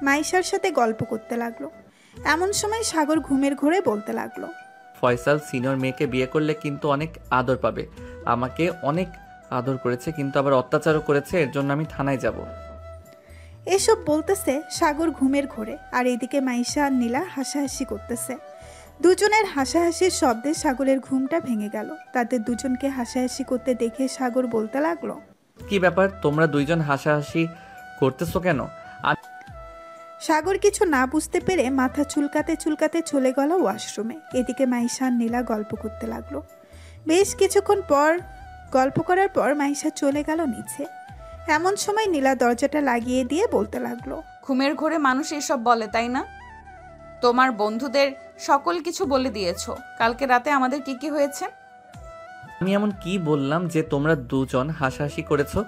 মাইশার সাথে গল্প করতে লাগলো। এমন সময় সাগর ঘুমের ঘোরে বলতে লাগলো, ফয়সাল সিনিয়র মেয়েকে বিয়ে করলে কিন্তু অনেক আদর পাবে। আমাকে অনেক আদর করেছে, কিন্তু আবার অত্যাচারও করেছে, এর জন্য আমি থানায় যাব। এসব বলতেছে সাগর ঘুমের ঘোরে। আর এদিকে মাইশা আর নীলা হাসাহাসি করতেছে। দুজনের হাসাহাসির শব্দে সাগরের ঘুমটা ভেঙে গেল। তাদের দুজনকে হাসাহাসি করতে দেখে সাগর বলতে লাগলো, কি ব্যাপার, তোমরা দুইজন হাসাহাসি করতেছো কেন? সাগর কিছু না বুঝতে পেরে মাথা চুলকাতে চুলকাতে চলে গেল ওয়াশরুমে। এদিকে মাইশা আর নীলা গল্প করতে লাগলো। বেশ কিছুক্ষণ পর গল্প করার পর মাইশা চলে গেল নিচে। এমন সময় নীলা দরজাটা লাগিয়ে দিয়ে বলতে লাগলো, ঘুমের ঘোরে মানুষ এসব বলে, তাই না? তোমার বন্ধুদের সকল কিছু বলে দিয়েছো কালকে রাতে আমাদের কি কি হয়েছে। আমি এমন কি বললাম যে তোমরা দুজন হাসাহাসি করেছো?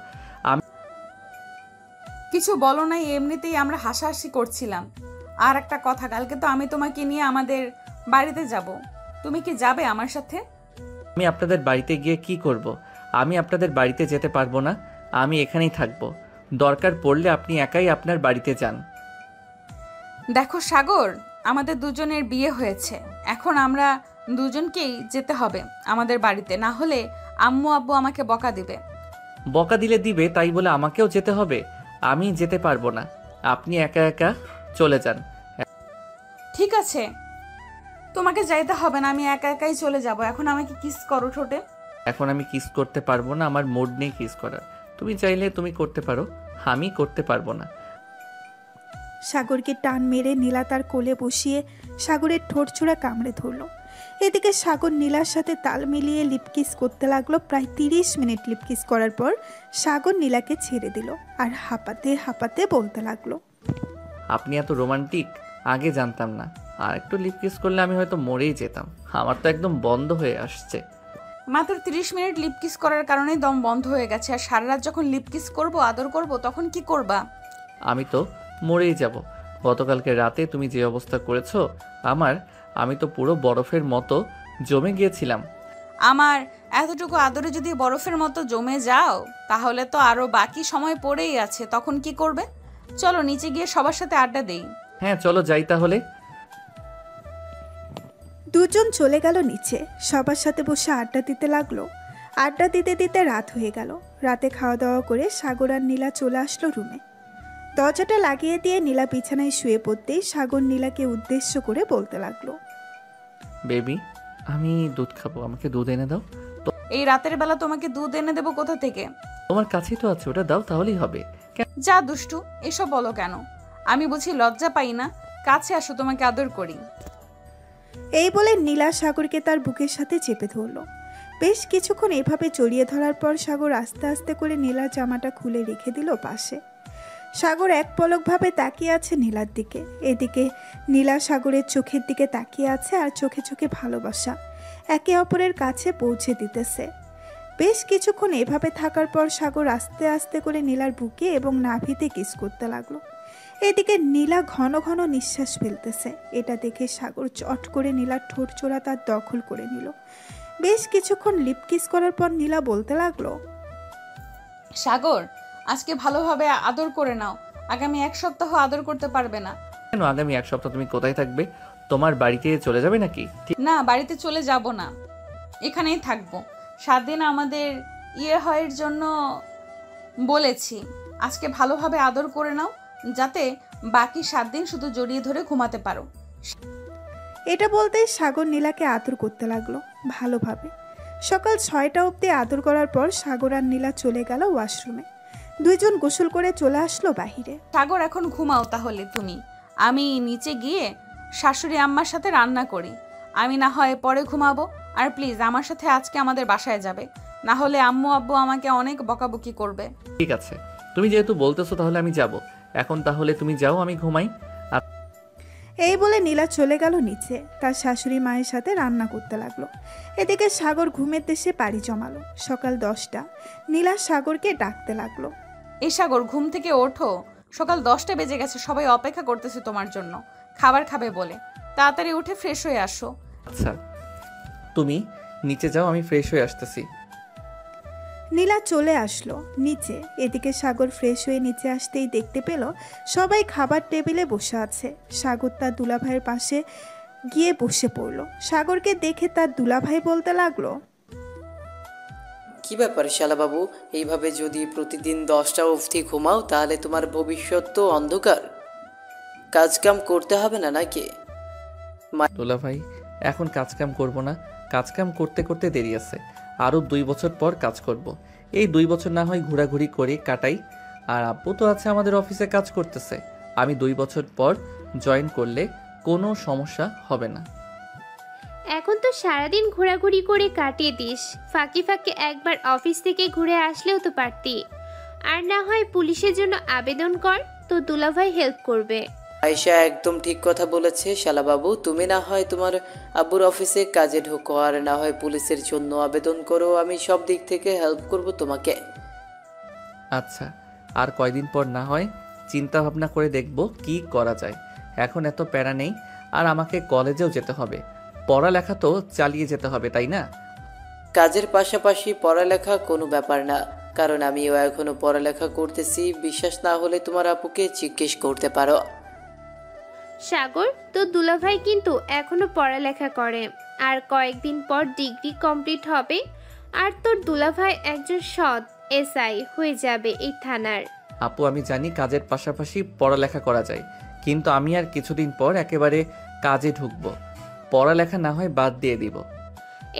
কিছু বলো নাই, এমনিতেই আমরা হাসাহাসি করছিলাম। আর একটা কথা, কালকে তো আমি তোমাকে নিয়ে আমাদের বাড়িতে যাব, তুমি কি যাবে আমার সাথে? আমি আপনাদের বাড়িতে গিয়ে কি করব? আমি আপনাদের বাড়িতে যেতে পারবো না, আমি এখানেই থাকবো। দরকার পড়লে আপনি একাই আপনার বাড়িতে যান। দেখো সাগর, আমাদের দুজনের বিয়ে হয়েছে, এখন আমরা দুজনকেই যেতে হবে আমাদের বাড়িতে, না হলে আম্মু আব্বু আমাকে বকা দিবে। বকা দিলে দিবে, তাই বলে আমাকেও যেতে হবে? আমি যেতে পারবো না। আপনি একা একা চলে যান। ঠিক আছে, তোমাকে যাইতে হবে না, আমি একা একাই চলে যাব। এখন আমাকে কিস করো ঠোঁটে। এখন আমি কিস করতে পারবো না, আমার মুড নেই কিস করার। তুমি চাইলে তুমি করতে পারো, আমি করতে পারবো না। সাগরকে টান মেরে নীলা তার কোলে বসিয়ে সাগরের ঠোঁট ছোড়া কামড়ে ধরলো। এদিকে সাগর নীলার সাথে তাল মিলিয়ে লিপকিস করতে লাগলো। প্রায় 30 মিনিট লিপকিস করার পর সাগর নীলাকে ছেড়ে দিল আর হাঁপাতে হাঁপাতে বলতে লাগলো, আপনি এত রোমান্টিক, আগে জানতাম না। আর একটু লিপ কিস করলে আমি হয়তো মরেই যেতাম। আমার তো একদম বন্ধ হয়ে আসছে। মাত্র 30 মিনিট লিপ কিস করার কারণেই দম বন্ধ হয়ে গেছে। আর সারা রাত যখন লিপ কিস করবো, আদর করব, তখন কি করবা? আমি তো মরেই যাব। গতকালকে রাতে তুমি যে অবস্থা করেছো আমি তো পুরো বরফের মতো জমে গিয়েছিলাম। আমার এতটুকু আদরে যদি বরফের মতো জমে যাও, তাহলে তো আরো বাকি সময় পড়েই আছে। তখন কি করবে? চলো নিচে গিয়ে সবার সাথে আড্ডা দেই। হ্যাঁ চলো যাই তাহলে। দুজন চলে গেল নিচে, সবার সাথে বসে আড্ডা দিতে লাগলো। আড্ডা দিতে দিতে রাত হয়ে গেল। রাতে খাওয়া দাওয়া করে সাগর আর নীলা চলে আসলো রুমে। দরজাটা লাগিয়ে দিয়ে নীলা বিছানায় শুয়ে পড়তেই সাগর নীলাকে উদ্দেশ্য করে বলতে লাগলো, বেবি আমি দুধ খাবো, আমাকে দুধ এনে দাও। এই রাতের বেলা তোমাকে দুধ এনে দেবো কোথা থেকে? তোমার কাছেই তো আছে, ওটা দাও তাহলেই হবে। যা দুষ্টু, এসব বলো কেন? আমি বুঝি লজ্জা পাই না? কাছে আসো, তোমাকে আদর করি। এই বলে নীলা সাগরকে তার বুকের সাথে চেপে ধরলো। বেশ কিছুক্ষণ এভাবে জড়িয়ে ধরার পর সাগর আস্তে আস্তে করে নীলার জামাটা খুলে রেখে দিল পাশে। সাগর এক পলকভাবে তাকিয়ে আছে নীলার দিকে। এদিকে নীলা সাগরের চোখের দিকে তাকিয়ে আছে আর চোখে চোখে ভালোবাসা একে অপরের কাছে পৌঁছে দিতেছে। বেশ কিছুক্ষণ এভাবে থাকার পর সাগর আস্তে আস্তে করে নীলার বুকে এবং নাভিতে কিস করতে লাগলো। এদিকে নীলা ঘন ঘন নিঃশ্বাস ফেলতেছে। এটা দেখে সাগর চট করে নীলার ঠোঁট চোরা তার দখল করে নিল। বেশ কিছুক্ষণ লিপ কিস করার পর নীলা বলতে লাগলো, সাগর, আজকে ভালোভাবে আদর করে নাও। আগামী 1 সপ্তাহ আদর করতে পারবে না। কেন? আগামী 1 সপ্তাহ তুমি কোথায় থাকবে? তোমার বাড়িতে চলে যাবে নাকি? না, বাড়িতে চলে যাব না, এখানেই থাকবো। 7 দিন আমাদের হওয়ার জন্য বলেছি। আজকে ভালোভাবে আদর করে নাও, যাতে বাকি 7 দিন শুধু জড়িয়ে ধরে ঘুমাতে পারো। এটা বলতে সাগর নীলাকে আদর করতে লাগলো ভালোভাবে। সকাল 6টা অবধি আদর করার পর সাগর আর নীলা চলে গেল ওয়াশরুমে। দুইজন গোসল করে চলে আসলো বাহিরে। সাগর, এখন ঘুমাও তাহলে তুমি। আমি নিচে গিয়ে শাশুড়ি আম্মার সাথে রান্না করি। আমি না হয় পরে ঘুমাবো। আর প্লিজ আমার সাথে আজকে আমাদের বাসায় যাবে, না হলে আম্মু আব্বু আমাকে অনেক বকাবকি করবে। ঠিক আছে, তুমি যেহেতু বলতেছো তাহলে আমি যাব। এখন তাহলে তুমি যাও, আমি ঘুমাই। এই বলে নীলা চলে গেল নিচে, তার শাশুড়ি মায়ের সাথে রান্না করতে লাগলো। এদিকে সাগর ঘুমের দেশে পাড়ি জমালো। সকাল 10টা। নীলা সাগরকে ডাকতে লাগলো, এই সাগর, ঘুম থেকে ওঠো। সকাল 10টা বেজে গেছে, সবাই অপেক্ষা করতেছে তোমার জন্য খাবার খাবে বলে। তাড়াতাড়ি উঠে ফ্রেশ হয়ে আসো। আচ্ছা, তুমি নিচে যাও, আমি ফ্রেশ হয়ে আসতেছি। নীলা চলে আসলো নিচে। এদিকে সাগর ফ্রেশ হয়ে নিচে আসতেই দেখতে পেল সবাই খাবার টেবিলে বসে আছে। সাগর তার দুলাভাইয়ের পাশে গিয়ে বসে পড়ল। সাগরকে দেখে তার দুলাভাই বলতে লাগলো, কি ব্যাপার শালাবাবু, এইভাবে যদি প্রতিদিন 10টা অবধি ঘুমাও তাহলে তোমার ভবিষ্যৎ তো অন্ধকার। কাজকাম করতে হবে না নাকি? দোলা ভাই, এখন কাজকাম করব না। কাজকাম করতে করতে দেরি আছে। আরও 2 বছর পর কাজ করব। এই 2 বছর না হয় ঘোরাঘুরি করে কাটাই। আর আব্বু তো আছে আমাদের অফিসে কাজ করতেছে। আমি 2 বছর পর জয়েন করলে কোনো সমস্যা হবে না। এখন তো সারাদিন ঘোরাঘুরি করে কাটিয়ে দিস, ফাঁকে ফাঁকে একবার অফিস থেকে ঘুরে আসলেও তো পারতি। আর না হয় পুলিশের জন্য আবেদন কর, তো দুলাভাই হেল্প করবে। আয়শা একদম ঠিক কথা বলেছে শালাবাবু। তুমি না হয় তোমার আব্বুর অফিসে কাজে ঢোকো, আর না হয় পুলিশের জন্য আবেদন করো। আমি সব দিক থেকে হেল্প করব তোমাকে। আচ্ছা, আর কয়দিন পর না হয় চিন্তা ভাবনা করে দেখব কি করা যায়। এখন এত প্যারা নেই। আর আমাকে কলেজেও যেতে হবে, পড়ালেখা তো চালিয়ে যেতে হবে, তাই না? কাজের পাশাপাশি পড়ালেখা কোনো ব্যাপার না, কারণ আমিও এখনো পড়ালেখা করতেছি। বিশ্বাস না হলে তোমার আপুকে জিজ্ঞেস করতে পারো। সাগর, তোর দুলাভাই কিন্তু এখনো পড়ালেখা করে, আর কয়েকদিন পর ডিগ্রি কমপ্লিট হবে। আর তোর দুলাভাই একজন সৎ এসআই হয়ে যাবে এই থানার। আপু, আমি জানি কাজের পাশাপাশি পড়ালেখা করা যায়, কিন্তু আমি আর কিছুদিন পর একেবারে কাজে ঢুকবো, পড়ালেখা না হয় বাদ দিয়ে দিব।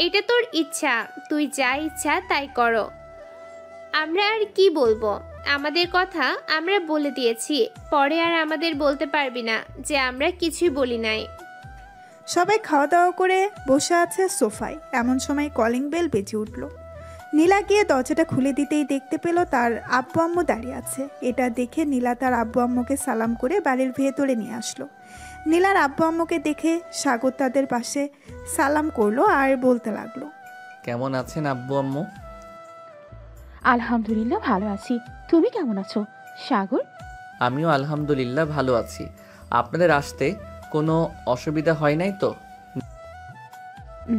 এইটা তোর ইচ্ছা, তুই যা ইচ্ছা তাই করো। আমরা আর কি বলবো, আমাদের কথা আমরা বলে দিয়েছি, পরে আর আমাদের বলতে পারবি না যে আমরা কিছুই বলি নাই। সবাই খাওয়া দাওয়া করে বসে আছে সোফায়। এমন সময় কলিং বেল বেজে উঠল। নীলা গিয়ে দরজাটা খুলে দিতেই দেখতে পেল তার আব্বু আম্মু দাঁড়িয়ে আছে। এটা দেখে নীলা তার আব্বু আম্মুকে সালাম করে বাড়ির ভেতরে নিয়ে আসলো। নীলার আব্বু আম্মুকে দেখে সাগর তাদের পাশে সালাম করলো আর বলতে লাগলো, কেমন আছেন আব্বু আম্মু? আলহামদুলিল্লাহ ভালো আছি, তুমি কেমন আছো সাগর? আমিও আলহামদুলিল্লাহ ভালো আছি। আপনাদের আসতে কোনো অসুবিধা হয় নাই তো?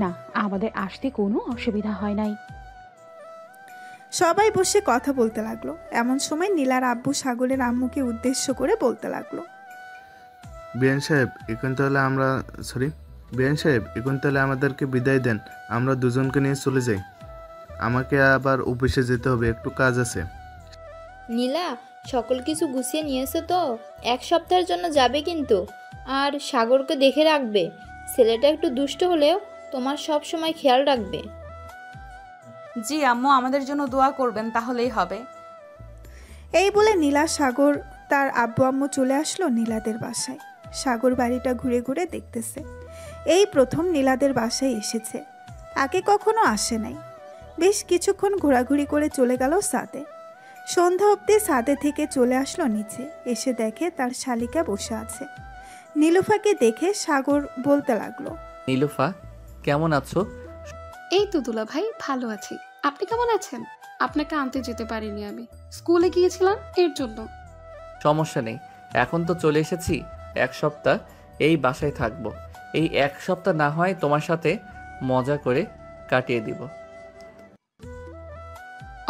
না, আমাদের আসতে কোনো অসুবিধা হয় নাই। সবাই বসে কথা বলতে লাগলো। এমন সময় নীলার আব্বু সাগরের আম্মুকে উদ্দেশ্য করে বলতে লাগলো, বিয়ান সাহেব এখন তাহলে আমাদেরকে বিদায় দেন, আমরা দুজনকে নিয়ে চলে যাই। আমাকে আবার অফিসে যেতে হবে, একটু কাজ আছে। নীলা, সকল কিছু গুছিয়ে নিয়েছে তো? 1 সপ্তাহের জন্য যাবে কিন্তু, আর সাগরকে দেখে রাখবে। ছেলেটা একটু দুষ্ট হলেও তোমার সব সময় খেয়াল রাখবে। জি আম্মু, আমাদের জন্য দোয়া করবেন, তাহলেই হবে। এই বলে নীলা সাগর তার আব্বু আম্মু চলে আসলো নীলাদের বাসায়। সাগর বাড়িটা ঘুরে ঘুরে দেখতেছে। এই প্রথম নীলাদের বাসায় এসেছে, আগে কখনো আসে নাই। বেশ কিছুক্ষণ ঘোরাঘুরি করে চলে গেল ছাদে। সন্ধ্যা অবধি ছাদে থেকে চলে আসলো নিচে। এসে দেখে তার শালিকা বসে আছে। নীলুফাকে দেখে সাগর বলতে লাগলো, নীলুফা কেমন আছো? এই তো দুলা ভাই, ভালো আছি। আপনি কেমন আছেন? আপনাকে আনতে যেতে পারিনি, আমি স্কুলে গিয়েছিলাম এর জন্য। সমস্যা নেই, এখন তো চলে এসেছি। 1 সপ্তাহ এই বাসায় থাকবো। এই 1 সপ্তাহ না হয় তোমার সাথে মজা করে কাটিয়ে দিব।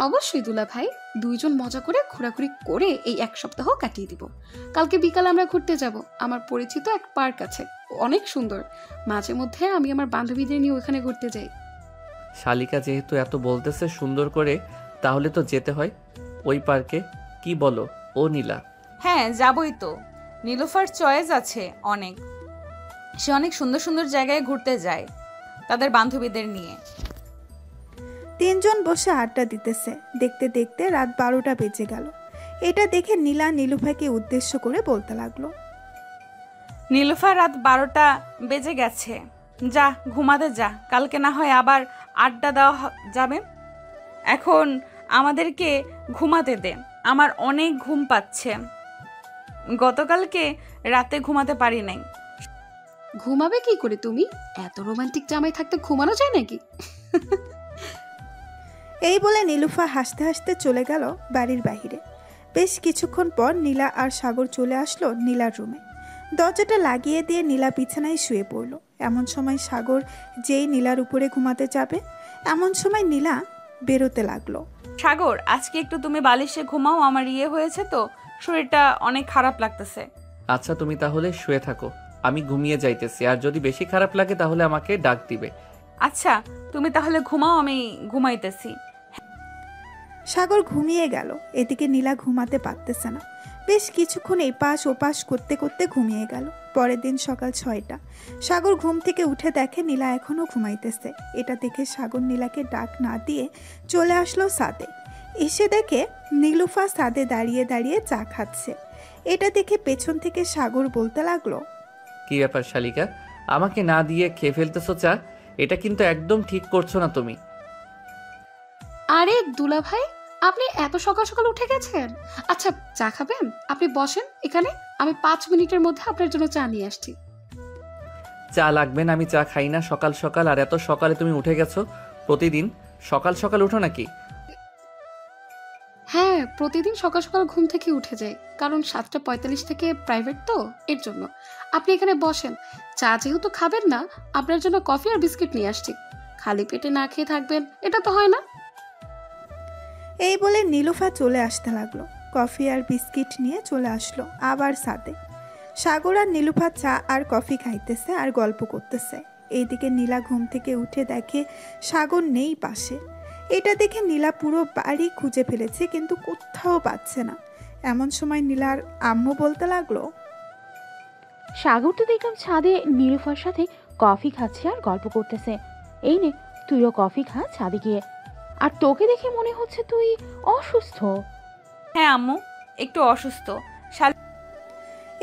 অবশ্যই দুলা ভাই, দুইজন মজা করে ঘোরাঘুরি করে এই 1 সপ্তাহ কাটিয়ে দিব। কালকে বিকালে আমরা ঘুরতে যাব। আমার পরিচিত এক পার্ক আছে, অনেক সুন্দর। মাঝে মধ্যে আমি আমার বান্ধবীদের নিয়ে ওখানে ঘুরতে যাই। শালিকা যেহেতু এত বলতেছে সুন্দর করে, তাহলে তো যেতে হয় ওই পার্কে। কি বলো ও নীলা? হ্যাঁ, যাবই তো। নীলুফার চয়েস আছে অনেক, সে অনেক সুন্দর সুন্দর জায়গায় ঘুরতে যায় তাদের বান্ধবীদের নিয়ে। 3 জন বসে আড্ডা দিতেছে। দেখতে দেখতে রাত 12টা বেজে গেল। এটা দেখে নীলা নীলুফাকে উদ্দেশ্য করে বলতে লাগলো, নীলুফা, রাত 12টা বেজে গেছে, যা ঘুমাতে যা, কালকে না হয় আবার আড্ডা দেওয়া যাবে। এখন আমাদেরকে ঘুমাতে দে, আমার অনেক ঘুম পাচ্ছে। গতকালকে রাতে ঘুমাতে পারি নাই। ঘুমাবে কি করে তুমি? এত রোমান্টিক জামাই থাকতে ঘুমানো যায় নাকি? এই বলে নীলুফা হাসতে হাসতে চলে গেল বাড়ির বাহিরে। বেশ কিছুক্ষণ পর নীলা আর সাগর চলে আসলো নীলার রুমে। দরজাটা লাগিয়ে দিয়ে নীলা বিছানায় শুয়ে পড়ল। এমন সময় সাগর যেই নীলার উপরে ঘুমাতে যাবে, এমন সময় নীলা বেরোতে লাগলো। সাগর, আজকে একটু তুমি বালিশে ঘুমাও, আমার হয়েছে তো, শরীরটা অনেক খারাপ লাগতেছে। আচ্ছা, তুমি তাহলে শুয়ে থাকো, আমি ঘুমিয়ে যাইতেছি। আর যদি বেশি খারাপ লাগে তাহলে আমাকে ডাক দিবে। আচ্ছা, তুমি তাহলে ঘুমাও, আমি ঘুমাইতেছি। সাগর ঘুমিয়ে গেল। এদিকে নীলা ঘুমাতে পারতেছে না। বেশ কিছুক্ষণ এপাশ ওপাশ করতে করতে ঘুমিয়ে গেল। পরের দিন সকাল 6টা। সাগর ঘুম থেকে উঠে দেখে নীলা এখনও ঘুমাইতেছে। এটা দেখে সাগর নীলাকে ডাক না দিয়ে চলে আসলো ছাদে। এসে দেখে নীলুফা ছাদে দাঁড়িয়ে দাঁড়িয়ে চা খাচ্ছে। এটা দেখে পেছন থেকে সাগর বলতে লাগলো, কি ব্যাপার শালিকা, আমাকে না দিয়ে খেয়ে ফেলতেছো চা? এটা কিন্তু একদম ঠিক করছো না তুমি। আরে দুলা ভাই, আপনি এত সকাল সকাল উঠে গেছেন? আচ্ছা, চা খাবেন? আপনি বসেন এখানে, আমি 5 মিনিটের মধ্যে আপনার জন্য চা নিয়ে আসছি। চা লাগবে না, আমি চা খাই না সকাল সকাল। আর এত সকালে তুমি উঠে গেছো? প্রতিদিন সকাল সকাল উঠো নাকি? হ্যাঁ, প্রতিদিন সকাল সকাল ঘুম থেকে উঠে যাই, কারণ 7:45 থেকে প্রাইভেট তো, এর জন্য। আপনি এখানে বসেন, চা যেহেতু খাবেন না, আপনার জন্য কফি আর বিস্কিট নিয়ে আসছি। খালি পেটে না খেয়ে থাকবেন, এটা তো হয় না। এই বলে নীলুফা চলে আসতে লাগলো। কফি আর বিস্কিট নিয়ে চলে আসলো আবার ছাদে। সাগর আর নীলুফা চা আর কফি খাইতেছে আর গল্প করতেছে। এইদিকে নীলা ঘুম থেকে উঠে দেখে সাগর নেই পাশে। এটা দেখে নীলা পুরো বাড়ি খুঁজে ফেলেছে, কিন্তু কোথাও পাচ্ছে না। এমন সময় নীলার আম্মু বলতে লাগলো, সাগর তো দেখলাম ছাদে নীলুফার সাথে কফি খাচ্ছে আর গল্প করতেছে। এই নে, তুইও কফি খা ছাদে গিয়ে। আর তোকে দেখে মনে হচ্ছে তুই অসুস্থ। হ্যাঁ আম্মু, একটু অসুস্থ।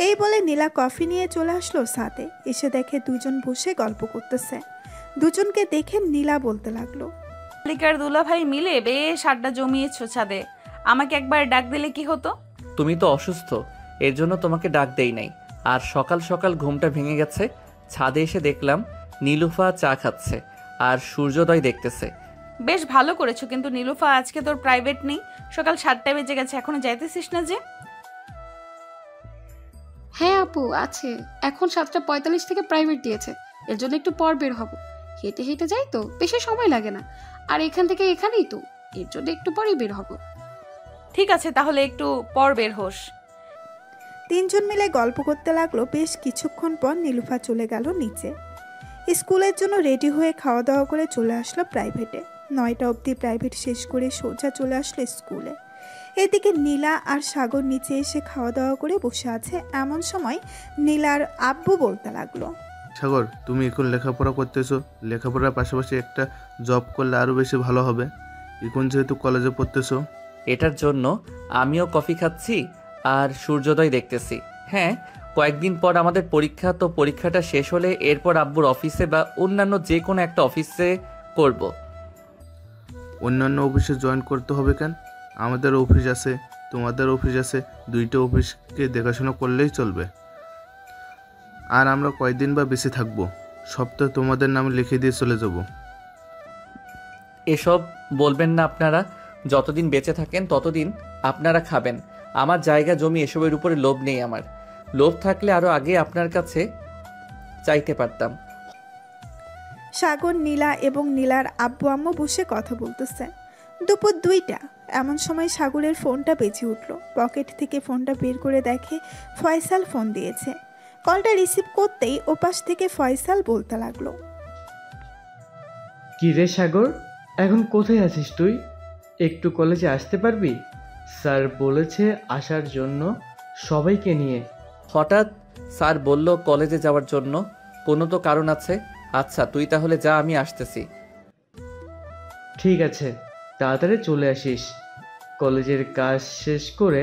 এই বলে নীলা কফি নিয়ে চলে আসলো ছাদে। এসে দেখে দুজন বসে গল্প করতেছে। দুজনকে দেখে নীলা বলতে লাগলো, শালিকার দুলাভাই মিলে বেশ আড্ডা জমিয়েছো ছাদে। আমাকে একবার ডাক দিলে কি হতো? তুমি তো অসুস্থ, এর জন্য তোমাকে ডাক দেই নাই। আর সকাল সকাল ঘুমটা ভেঙে গেছে, ছাদে এসে দেখলাম নীলুফা চা খাচ্ছে আর সূর্যোদয় দেখতেছে। বেশ ভালো করেছো, কিন্তু নীলুফা আজকে তোর প্রাইভেট নেই। সকাল 7টায় বেজে গেছে, এখনো যাইতেছিস না যে? হ্যাঁ আপু আছে, এখন 7:45 থেকে প্রাইভেট দিয়েছে, এর জন্য একটু পর বের হব। হেঁটে হেঁটে যাই তো, বেশি সময় লাগে না। আর এখান থেকে এখানেই তো, এর জন্য একটু পরেই বের হব। ঠিক আছে, তাহলে একটু পর বের হোস। তিনজন মিলে গল্প করতে লাগলো। বেশ কিছুক্ষণ পর নীলুফা চলে গেল নিচে। স্কুলের জন্য রেডি হয়ে খাওয়া দাওয়া করে চলে আসলো প্রাইভেটে। 9টা অবধি প্রাইভেট শেষ করে সোজা চলে আসলো স্কুলে। এদিকে নীলা আর সাগর নিচে এসে খাওয়া দাওয়া করে বসে আছে। এমন সময় নীলার আব্বু বলতে লাগলো, সাগর, তুমি এখন লেখাপড়া করতেছো, লেখাপড়ার পাশাপাশি একটা জব করলে আরও বেশি ভালো হবে। এখন যেহেতু কলেজে পড়তেছো। এটার জন্য আমিও কফি খাচ্ছি আর সূর্যোদয় দেখতেছি। হ্যাঁ, কয়েকদিন পর আমাদের পরীক্ষা, তো পরীক্ষাটা শেষ হলে এরপর আব্বুর অফিসে বা অন্যান্য যে কোনো একটা অফিসে করব। অন্যান্য অফিসে জয়েন করতে হবে কেন? আমাদের অফিস আছে, তোমাদের অফিস আছে, দুইটা অফিসকে দেখাশোনা করলেই চলবে। আর আমরা কয়দিন বা বেশি থাকবো, সপ্তাহে তোমাদের নামে লিখে দিয়ে চলে যাব। এসব বলবেন না আপনারা। যতদিন বেঁচে থাকেন ততদিন আপনারা খাবেন। আমার জায়গা জমি এসবের উপরে লোভ নেই আমার। লোভ থাকলে আরও আগে আপনার কাছে চাইতে পারতাম। সাগর, নীলা এবং নীলার আব্বু আম্মু বসে কথা বলতেছে। দুপুর 2টা। এমন সময় সাগরের ফোনটা বেজে উঠল। পকেট থেকে ফোনটা বের করে দেখে ফয়সাল ফোন দিয়েছে। কলটা রিসিভ করতেই ওপাশ থেকে ফয়সাল বলতে লাগলো, কি রে সাগর, এখন কোথায় আছিস তুই? একটু কলেজে আসতে পারবি? স্যার বলেছে আসার জন্য সবাইকে নিয়ে। হঠাৎ স্যার বলল কলেজে যাওয়ার জন্য? কোনো তো কারণ আছে। আচ্ছা, তুই তাহলে যা, আমি আসতেছি। ঠিক আছে, তাড়াতাড়ি চলে আসিস। কলেজের কাজ শেষ করে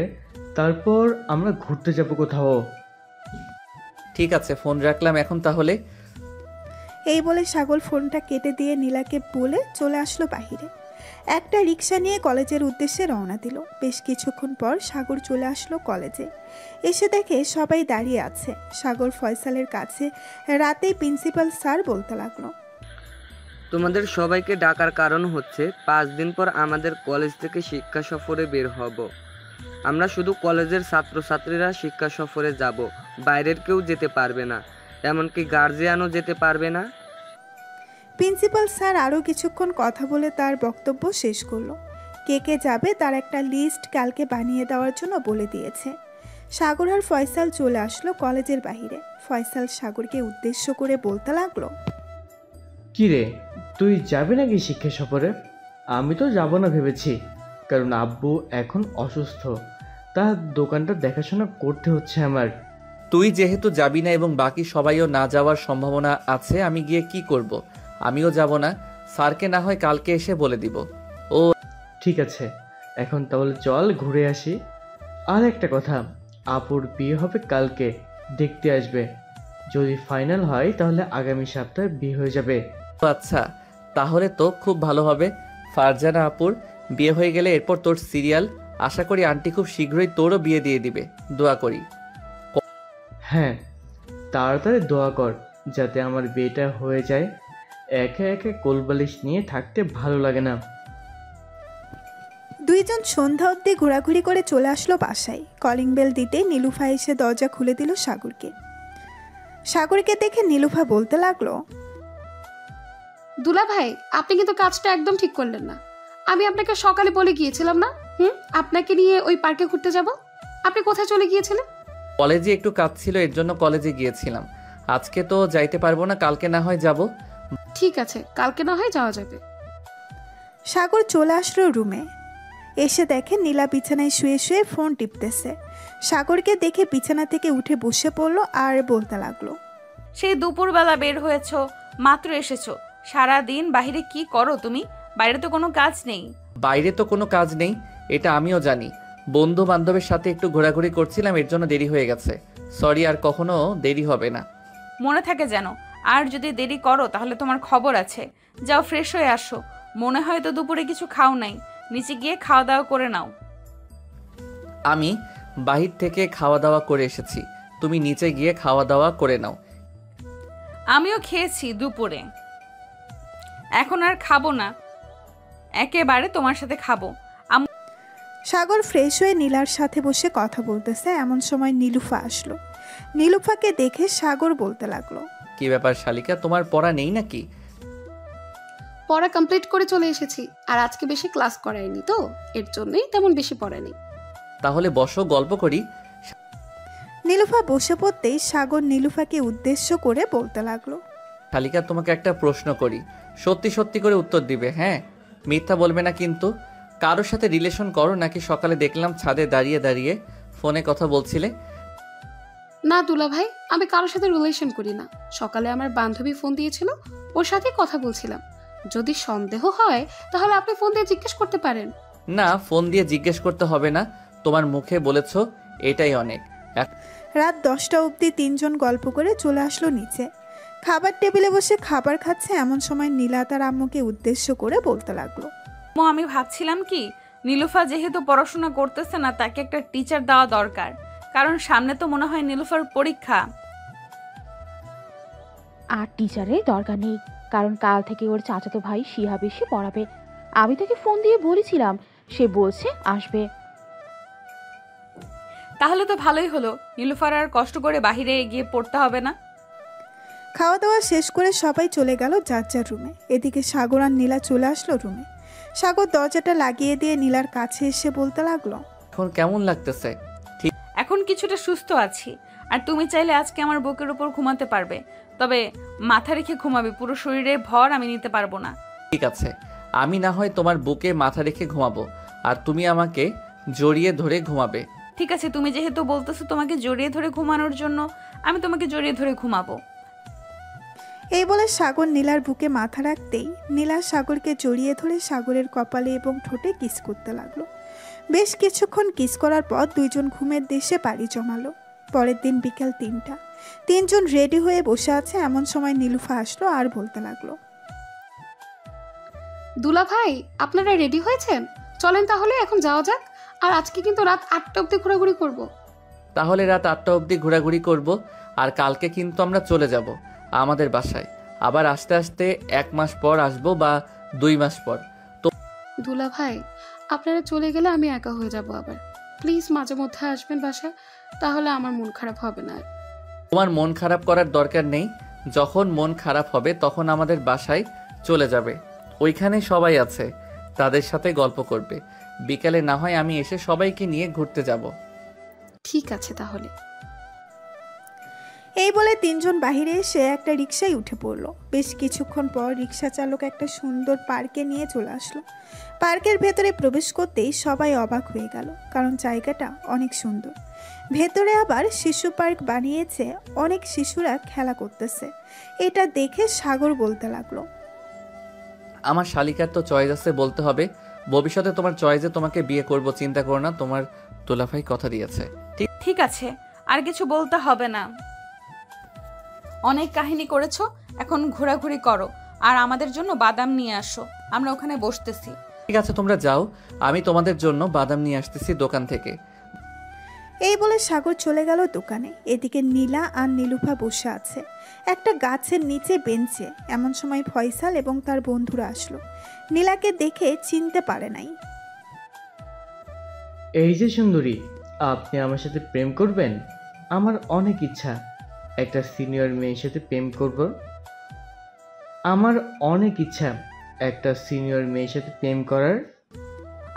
তারপর আমরা ঘুরতে যাব কোথাও। ঠিক আছে, ফোন রাখলাম এখন তাহলে। এই বলে সাগর ফোনটা কেটে দিয়ে নীলাকে বলে চলে আসলো বাহিরে। একটা রিক্সা নিয়ে কলেজের উদ্দেশ্যে রওনা দিল। বেশ কিছুক্ষণ পর সাগর চলে আসলো কলেজে। এসে দেখে সবাই দাঁড়িয়ে আছে। সাগর ফয়সালের কাছে রাতেই প্রিন্সিপাল স্যার বলতে লাগলো, তোমাদের সবাইকে ডাকার কারণ হচ্ছে 5 দিন পর আমাদের কলেজ থেকে শিক্ষা সফরে বের হব। আমরা শুধু কলেজের ছাত্রছাত্রীরা শিক্ষা সফরে যাব, বাইরের কেউ যেতে পারবে না, এমনকি গার্জিয়ানও যেতে পারবে না। প্রিন্সিপাল স্যার আরও কিছুক্ষণ কথা বলে তার বক্তব্য শেষ করলো। কে কে যাবে তার একটা লিস্ট কালকে বানিয়ে দেওয়ার জন্য বলে দিয়েছে। সাগর আর ফয়সাল চলে আসলো কলেজের বাইরে। ফয়সাল সাগরকে উদ্দেশ্য করে বলতে লাগলো, কি রে, তুই যাবি নাকি শিক্ষা সফরে? আমি তো যাব না ভেবেছি, কারণ আব্বু এখন অসুস্থ, তার দোকানটা দেখাশোনা করতে হচ্ছে আমার। তুই যেহেতু যাবি না এবং বাকি সবাইও না যাওয়ার সম্ভাবনা আছে, আমি গিয়ে কি করব? আমিও যাব না। স্যারকে না হয় কালকে এসে বলে দিব। ও ঠিক আছে, এখন তাহলে চল ঘুরে আসি। আর একটা কথা, আপুর বিয়ে হবে কালকে, দেখতে আসবে। যদি ফাইনাল হয় তাহলে আগামী সপ্তাহে বিয়ে হয়ে যাবে। আচ্ছা, তাহলে তো খুব ভালো হবে। ফারজানা আপুর বিয়ে হয়ে গেলে এরপর তোর সিরিয়াল। আশা করি আন্টি খুব শীঘ্রই তোরও বিয়ে দিয়ে দিবে, দোয়া করি। হ্যাঁ, তাড়াতাড়ি দোয়া কর যাতে আমার বিয়েটা হয়ে যায়। একে একে কোলবালিশ নিয়ে থাকতে ভালো লাগে না। দুইজন সন্ধ্যা অবধি ঘোরাঘুরি করে চলে আসলো বাসায়। কলিং বেল দিতে নীলুফা এসে দরজা খুলে দিল সাগরকে। সাগরকে দেখে নীলুফা বলতে লাগলো, দুলা ভাই, আপনি কিন্তু কাজটা একদম ঠিক করলেন না। আমি আপনাকে সকালে বলে গিয়েছিলাম না আপনাকে নিয়ে ওই পার্কে ঘুরতে যাব? আপনি কোথায় চলে গিয়েছিলেন? কলেজে একটু কাজ ছিল, এর জন্য কলেজে গিয়েছিলাম। আজকে তো যাইতে পারবো না, কালকে না হয় যাব। ঠিক আছে, কালকে না হয় যাওয়া যাবে। সাগর চলে আসলো রুমে। এসে দেখে নীলা বিছানায় শুয়ে শুয়ে ফোন টিপতেছে। সাগরকে দেখে বিছানা থেকে উঠে বসে পড়লো আর বলতে লাগলো, সেই দুপুরবেলা বের হয়েছো, মাত্র এসেছো, সারা দিন বাইরে কি করো তুমি? বাইরে তো কোনো কাজ নেই। বাইরে তো কোনো কাজ নেই, এটা আমিও জানি। বন্ধু বান্ধবের সাথে একটু ঘোরাঘুরি করছিলাম, এর জন্য দেরি হয়ে গেছে। সরি, আর কখনো দেরি হবে না। মনে থাকে যেন, আর যদি দেরি করো তাহলে তোমার খবর আছে। যাও ফ্রেশ হয়ে আসো। মনে হয় তো দুপুরে কিছু খাও নাই, নিচে গিয়ে খাওয়া দাওয়া করে নাও। আমি বাহির থেকে খাওয়া দাওয়া করে এসেছি, তুমি নিচে গিয়ে খাওয়া দাওয়া করে নাও। আমিও খেয়েছি দুপুরে, এখন আর খাবো না, একেবারে তোমার সাথে খাবো। সাগর ফ্রেশ হয়ে নীলার সাথে বসে কথা বলতেছে, এমন সময় নীলুফা আসলো। নীলুফাকে দেখে সাগর বলতে লাগলো, কি ব্যাপার শালিকা, তোমার পড়া নেই নাকি? পড়া কমপ্লিট করে চলে এসেছি, আর আজকে বেশি ক্লাস করায়নি তো, এর জন্যই তেমন বেশি পড়া নেই। তাহলে বসো, গল্প করি। নীলুফা বসে পড়তেই সাগর নীলুফাকে উদ্দেশ্য করে বলতে লাগলো, শালিকা তোমাকে একটা প্রশ্ন করি, সত্যি সত্যি করে উত্তর দিবে, হ্যাঁ? মিথ্যা বলবে না কিন্তু। কারোর সাথে রিলেশন করো নাকি? সকালে দেখলাম ছাদে দাঁড়িয়ে দাঁড়িয়ে ফোনে কথা বলছিলে। না দুলা ভাই, আমি কারোর সাথে রিলেশন করি না। সকালে আমার বান্ধবী ফোন দিয়েছিল, ওর সাথে কথা বলছিলাম। যদি সন্দেহ হয় তাহলে আপনি ফোন দিয়ে জিজ্ঞেস করতে পারেন। না, ফোন দিয়ে জিজ্ঞেস করতে হবে না, তোমার মুখে বলেছো, এটাই অনেক। রাত 10টা অবধি তিনজন গল্প করে চলে আসলো নিচে। খাবার টেবিলে বসে খাবার খাচ্ছে, এমন সময় নীলা তার আম্মুকে উদ্দেশ্য করে বলতে লাগলো, আমি ভাবছিলাম কি, নীলুফা যেহেতু পড়াশোনা করতেছে না, তাকে একটা টিচার দেওয়া দরকার, কারণ সামনে তো মনে হয় নীলুফার পরীক্ষা। আর টিচারের দরকার নেই, কারণ কাল থেকে ওর চাচাতো ভাই শিহাব এসে পড়াবে। আমি তাকে ফোন দিয়ে বলেছিলাম, সে বলছে আসবে। তাহলে তো ভালোই হলো, নীলুফার আর কষ্ট করে বাহিরে গিয়ে পড়তে হবে না। খাওয়া দাওয়া শেষ করে সবাই চলে গেল যার যার রুমে। এদিকে সাগর আর নীলা চলে আসলো রুমে। সাগর দরজাটা লাগিয়ে দিয়ে নীলার কাছে এসে বলতে লাগলো, এখন কেমন লাগতেছে? এখন কিছুটা সুস্থ আছি, আর তুমি চাইলে আজকে আমার বুকের উপর ঘুমাতে পারবে, তবে মাথা রেখে ঘুমাবে, পুরো শরীরে ভর আমি নিতে পারবো না। ঠিক আছে, আমি না হয় তোমার বুকে মাথা রেখে ঘুমাবো, আর তুমি আমাকে জড়িয়ে ধরে ঘুমাবে। ঠিক আছে, তুমি যেহেতু বলতেছো তোমাকে জড়িয়ে ধরে ঘুমানোর জন্য, আমি তোমাকে জড়িয়ে ধরে ঘুমাবো। এই বলে সাগর নীলার বুকে মাথা রাখতেই নীলা সাগরকে জড়িয়ে ধরে সাগরের কপালে এবং ঠোঁটে কিস করতে লাগলো। বেশ কিছুক্ষণ কিস করার পর দুইজন ঘুমের দেশে পাড়ি জমালো। পরের দিন বিকেল 3টা, তিনজন রেডি হয়ে বসে আছে, এমন সময় নীলুফা আসলো আর বলতে লাগলো, দুলা ভাই আপনারা রেডি হয়েছেন? চলেন তাহলে এখন যাওয়া যাক। আর আজকে কিন্তু রাত 8টা অবধি ঘোরাঘুরি করব। তাহলে রাত 8টা অবধি ঘোরাঘুরি করব, আর কালকে কিন্তু আমরা চলে যাব আমাদের বাসায়। আবার আস্তে আস্তে 1 মাস পর আসবো বা 2 মাস পর। তো দুলা ভাই আপনারা চলে গেলে আমি একা হয়ে যাব আবার। প্লিজ মাঝে মধ্যে আসবেন বাসায়, তাহলে আমার মন খারাপ হবে না। তোমার মন খারাপ করার দরকার নেই, যখন মন খারাপ হবে তখন আমাদের বাসায় চলে যাবে, ওইখানে সবাই আছে, তাদের সাথে গল্প করবে। বিকালে না হয় আমি এসে সবাইকে নিয়ে ঘুরতে যাব। ঠিক আছে তাহলে। এই বলে তিনজন বাহিরে এসে একটা রিকশায় উঠে পড়লো। বেশ কিছুক্ষণ পর রিকশা চালক একটা সুন্দর পার্কে নিয়ে চলে আসলো। পার্কের ভেতরে প্রবেশ করতেই সবাই অবাক হয়ে গেল, কারণ জায়গাটা অনেক সুন্দর। ভেতরে আবার শিশু পার্ক বানিয়েছে, অনেক শিশুরা খেলা করতেছে। এটা দেখে সাগর বলতে লাগলো, আমার শালিকার তো চয়েস আছে বলতে হবে, ভবিষ্যতে তোমার চয়েসে তোমাকে বিয়ে করব, চিন্তা করো না, তোমার দুলাভাই কথা দিয়েছে। ঠিক আছে, আর কিছু বলতে হবে না, অনেক কাহিনী করেছো, এখন ঘোরাঘুরি করো, আর আমাদের জন্য বাদাম নিয়ে আসো, আমরা ওখানে বসতেছি। ঠিক আছে, তোমরা যাও, আমি তোমাদের জন্য বাদাম নিয়ে আসতেছি দোকান থেকে। এই বলে সাগর চলে গেল দোকানে। এদিকে নীলা আর নীলুফা বসে আছে একটা গাছের নিচে বেঞ্চে। এমন সময় ফয়সাল এবং তার বন্ধুরা আসলো। নীলাকে দেখে চিনতে পারে নাই। এই যে সুন্দরী, আপনি আমার সাথে প্রেম করবেন? আমার অনেক ইচ্ছা একটা সিনিয়র মেয়ের সাথে প্রেম করব। আমার অনেক ইচ্ছা একটা সিনিয়র মেয়ের সাথে প্রেম করার।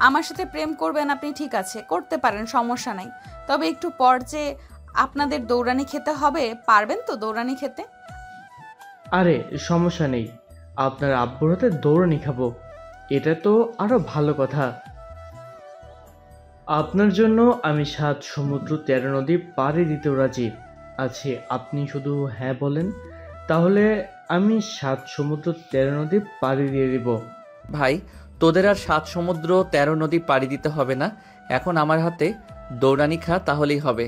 আমার সাথে প্রেম করবেন আপনি, ঠিক আছে করতে পারেন, সমস্যা নাই, তবে একটু পর যে আপনাদের দৌড়ানি খেতে হবে, পারবেন তো দৌড়ানি খেতে? আরে সমস্যা নেই, আপনার আব্বুর হাতে দৌড়ানি খাবো, এটা তো আরো ভালো কথা। আপনার জন্য আমি 7 সমুদ্র 13 নদী পাড়ি দিতেও রাজি আছি। আপনি শুধু হ্যাঁ বলেন, তাহলে আমি 7 সমুদ্র 13 নদী পাড়ি দিয়ে দিব। ভাই, তোদের আর 7 সমুদ্র 13 নদী পাড়ি দিতে হবে না। এখন আমার হাতে দৌড়ানি খা, তাহলেই হবে।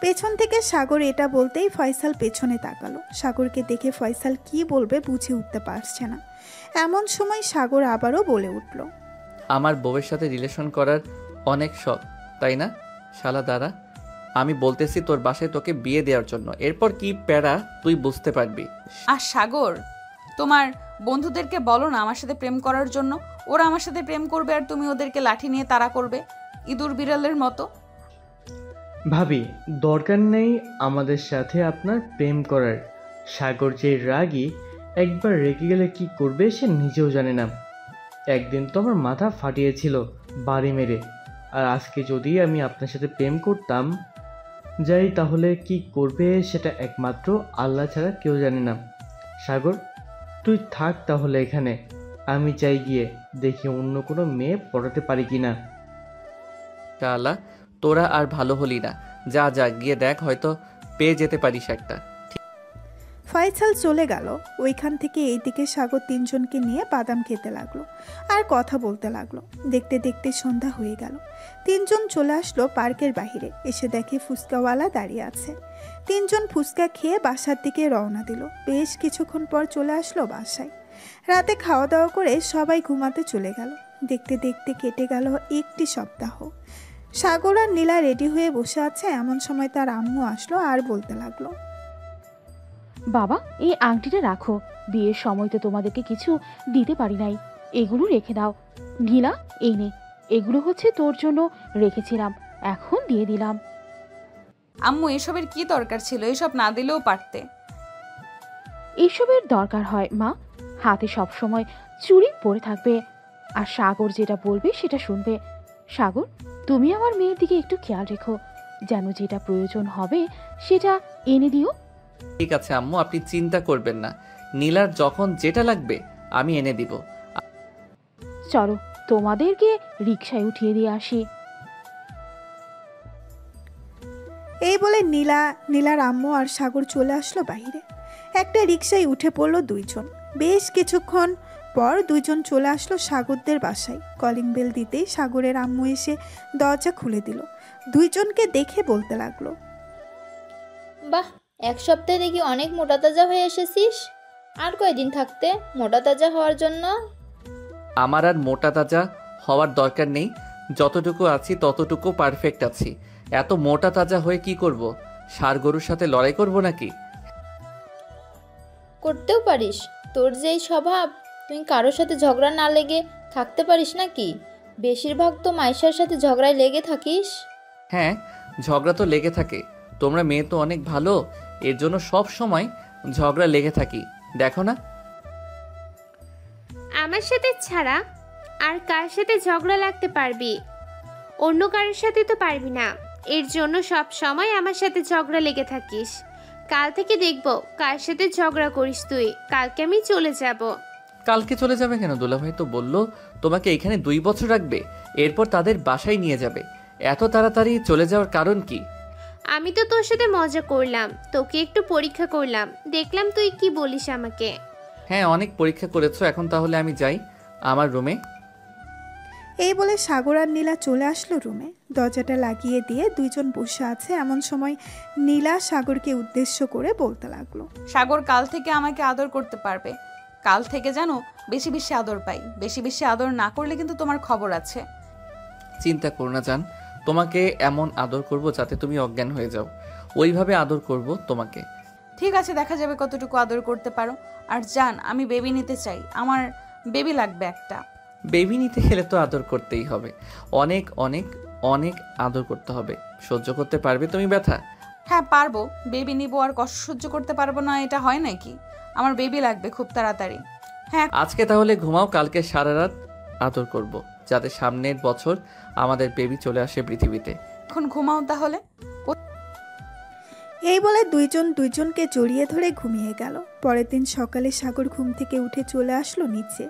পেছন থেকে সাগর এটা বলতেই ফয়সাল পেছনে তাকালো। সাগরকে দেখে ফয়সাল কি বলবে বুঝে উঠতে পারছে না। এমন সময় সাগর আবারও বলে উঠল, আমার বউয়ের সাথে রিলেশন করার অনেক শখ, তাই না? শালা দাঁড়া, আমি বলতেছি তোর বাসায় তোকে বিয়ে দেওয়ার জন্য। এরপর কি প্যারা তুই বুঝতে পারবি। আর সাগর, তোমার বন্ধুদেরকে বলো না আমার সাথে প্রেম করার জন্য। ওরা আমার সাথে প্রেম করবে আর তুমি ওদেরকে লাঠি নিয়ে তাড়া করবে ইঁদুর বিড়ালের মতো। ভাবি, দরকার নেই আমাদের সাথে আপনার প্রেম করার। সাগর যে রাগী, একবার রেগে গেলে কি করবে সে নিজেও জানে না। একদিন তো আমার মাথা ফাটিয়েছিল বাড়ি মেরে। আর আজকে যদি আমি আপনার সাথে প্রেম করতাম যাই, তাহলে কি করবে সেটা একমাত্র আল্লাহ ছাড়া কেউ জানে না। সাগর, তুই থাক তাহলে এখানে। আমি চাই গিয়ে দেখি অন্য কোনো মেয়ে পড়াতে পারি কি না। শালা, তোরা আর ভালো হলি না। যা যা গিয়ে দেখ, হয়তো পেয়ে যেতে পারিস একটা। ফয়সাল চলে গেল। ওইখান থেকে এইদিকে সাগর তিনজনকে নিয়ে বাদাম খেতে লাগলো আর কথা বলতে লাগলো। দেখতে দেখতে সন্ধ্যা হয়ে গেল। তিনজন চলে আসলো পার্কের বাহিরে। এসে দেখে ফুচকাওয়ালা দাঁড়িয়ে আছে। তিনজন ফুচকা খেয়ে বাসার দিকে রওনা দিল। বেশ কিছুক্ষণ পর চলে আসলো বাসায়। রাতে খাওয়া দাওয়া করে সবাই ঘুমাতে চলে গেল। দেখতে দেখতে কেটে গেল একটি সপ্তাহ। সাগর আর নীলা রেডি হয়ে বসে আছে। এমন সময় তার আম্মু আসলো আর বলতে লাগলো, বাবা, এই আংটিটা রাখো, বিয়ের সময় তো তোমাদেরকে কিছু দিতে পারি নাই, এগুলো রেখে দাও। নীলা, এই নে, এগুলো হচ্ছে তোর জন্য রেখেছিলাম, এখন দিয়ে দিলাম। আম্মু, এসবের কি দরকার ছিল? এসব না দিলেও পারতে। এসবের দরকার হয় মা, হাতে সব সময় চুরি পরে থাকবে। আর সাগর যেটা বলবে সেটা শুনবে। সাগর, তুমি আমার মেয়ের দিকে একটু খেয়াল রেখো, যেন যেটা প্রয়োজন হবে সেটা এনে দিও। ঠিক আছে আম্মু, আপনি চিন্তা করবেন না। নীলার যখন যেটা লাগবে আমি এনে দিব। চলো তোমাদেরকে রিকশায় উঠিয়ে দিয়ে আসি। এই বলে নীলার আম্মু আর সাগর চলে আসলো বাইরে। একটা রিকশায় উঠে পড়লো দুইজন। বেশ কিছুক্ষণ পর দুইজন চলে আসলো সাগরদের বাসায়। কলিং বেল দিতেই সাগরের আম্মু এসে দরজা খুলে দিল। দুইজনকে দেখে বলতে লাগলো, বাহ, এক সপ্তাহে দেখি অনেক মোটা তাজা হয়ে এসেছিস। আর কয়দিন থাকতে মোটা তাজা হওয়ার জন্য? আমার আর মোটা তাজা হওয়ার দরকার নেই। যতটুকু আছি ততটুকু পারফেক্ট আছি। এত মোটা তাজা হয়ে কি করব? ষাঁড় গরুর সাথে লড়াই করব নাকি? করতেও পারিস। তোর যেই স্বভাব, তুই কারোর সাথে ঝগড়া না লেগে থাকতে পারিস নাকি? বেশিরভাগ তো মাইশার সাথে ঝগড়ায় লেগে থাকিস। হ্যাঁ, ঝগড়া তো লেগে থাকে। তোমরা মেয়ে তো অনেক ভালো, এর জন্য সব সময় ঝগড়া লেগে থাকি, দেখো না? আমার সাথে ছাড়া আর কার সাথে ঝগড়া লাগতে পারবি? অন্য কারোর সাথে তো পারবি না। এর জন্য সব সময় আমার সাথে ঝগড়া লেগে থাকিস। কাল থেকে দেখব কার সাথে ঝগড়া করিস তুই। কালকে আমি চলে যাব। কালকে চলে যাবে কেন? দুলাভাই তো বললো তোমাকে এখানে 2 বছর রাখবে, এরপর তাদের বাসায় নিয়ে যাবে। এত তাড়াতাড়ি চলে যাওয়ার কারণ কি? আমি তো তোর সাথে মজা করলাম, তোকে একটু পরীক্ষা করলাম, দেখলাম তুই কি বলিস আমাকে। হ্যাঁ, অনেক পরীক্ষা করেছো। এখন তাহলে আমি যাই আমার রুমে। এই বলে সাগর আর নীলা চলে আসলো রুমে। দরজাটা লাগিয়ে দিয়ে দুইজন বসে আছে। এমন সময় নীলা সাগরকে উদ্দেশ্য করে বলতে লাগলো, সাগর কাল থেকে আমাকে আদর করতে পারবে। কাল থেকে জানো বেশি বেশি আদর পাই। বেশি বেশি আদর না করলে কিন্তু তোমার খবর আছে। চিন্তা করো না জান, তোমাকে এমন আদর করব যাতে তুমি অজ্ঞান হয়ে যাও। ওইভাবে আদর করব তোমাকে। ঠিক আছে, দেখা যাবে কতটুকু আদর করতে পারো। আর জান, আমি বেবি নিতে চাই। আমার বেবি লাগবে একটা। বেবি নিতে গেলে তো আদর করতেই হবে। অনেক অনেক অনেক আদর করতে হবে। সহ্য করতে পারবে তুমি ব্যথা? হ্যাঁ পারবো। বেবি নিব আর কষ্ট সহ্য করতে পারবো না, এটা হয় নাকি? আমার বেবি লাগবে খুব তাড়াতাড়ি। হ্যাঁ, আজকে তাহলে ঘুমাও, কালকে সারা রাত আদর করব, যাতে সামনের বছর আমাদের বেবি চলে আসে পৃথিবীতে। এখন ঘুমাও তাহলে। এই বলে দুইজন দুইজনকে জড়িয়ে ধরে ঘুমিয়ে গেল। পরের দিন সকালে সাগর ঘুম থেকে উঠে চলে আসলো নিচে।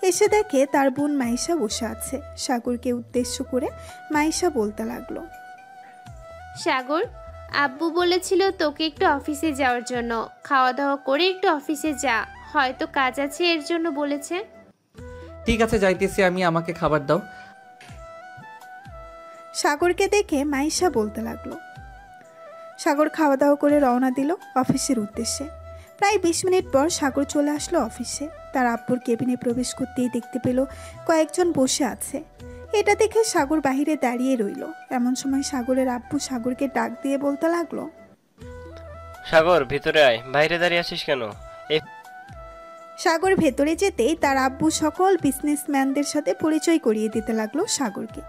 এসে দেখে তার বোন মাইশা বসে আছে। সাগরকে উদ্দেশ্য করে মাইশা বলতে লাগলো, সাগর, আব্বু বলেছিল তোকে একটু অফিসে যাওয়ার জন্য। খাওয়া দাওয়া করে একটু অফিসে যা, হয়তো কাজ আছে এর জন্য বলেছে। ঠিক আছে যাইতেছি আমি, আমাকে খাবার দাও। সাগরকে দেখে মাইশা বলতে লাগলো। সাগর খাওয়া দাওয়া করে রওনা দিল অফিসের উদ্দেশ্যে। প্রায় 20 মিনিট পর সাগর চলে আসলো অফিসে। তার আব্বুর কেবিনে প্রবেশ করতেই দেখতে পেল কয়েকজন বসে আছে। এটা দেখে সাগর বাহিরে দাঁড়িয়ে রইল। এমন সময় সাগরের আব্বু সাগরকে ডাক দিয়ে বলতে লাগলো, সাগর ভিতরে আয়, বাইরে দাঁড়িয়ে আছিস কেন? সাগর ভেতরে যেতেই তার আব্বু সকল বিজনেসম্যানদের সাথে পরিচয় করিয়ে দিতে লাগলো সাগরকে।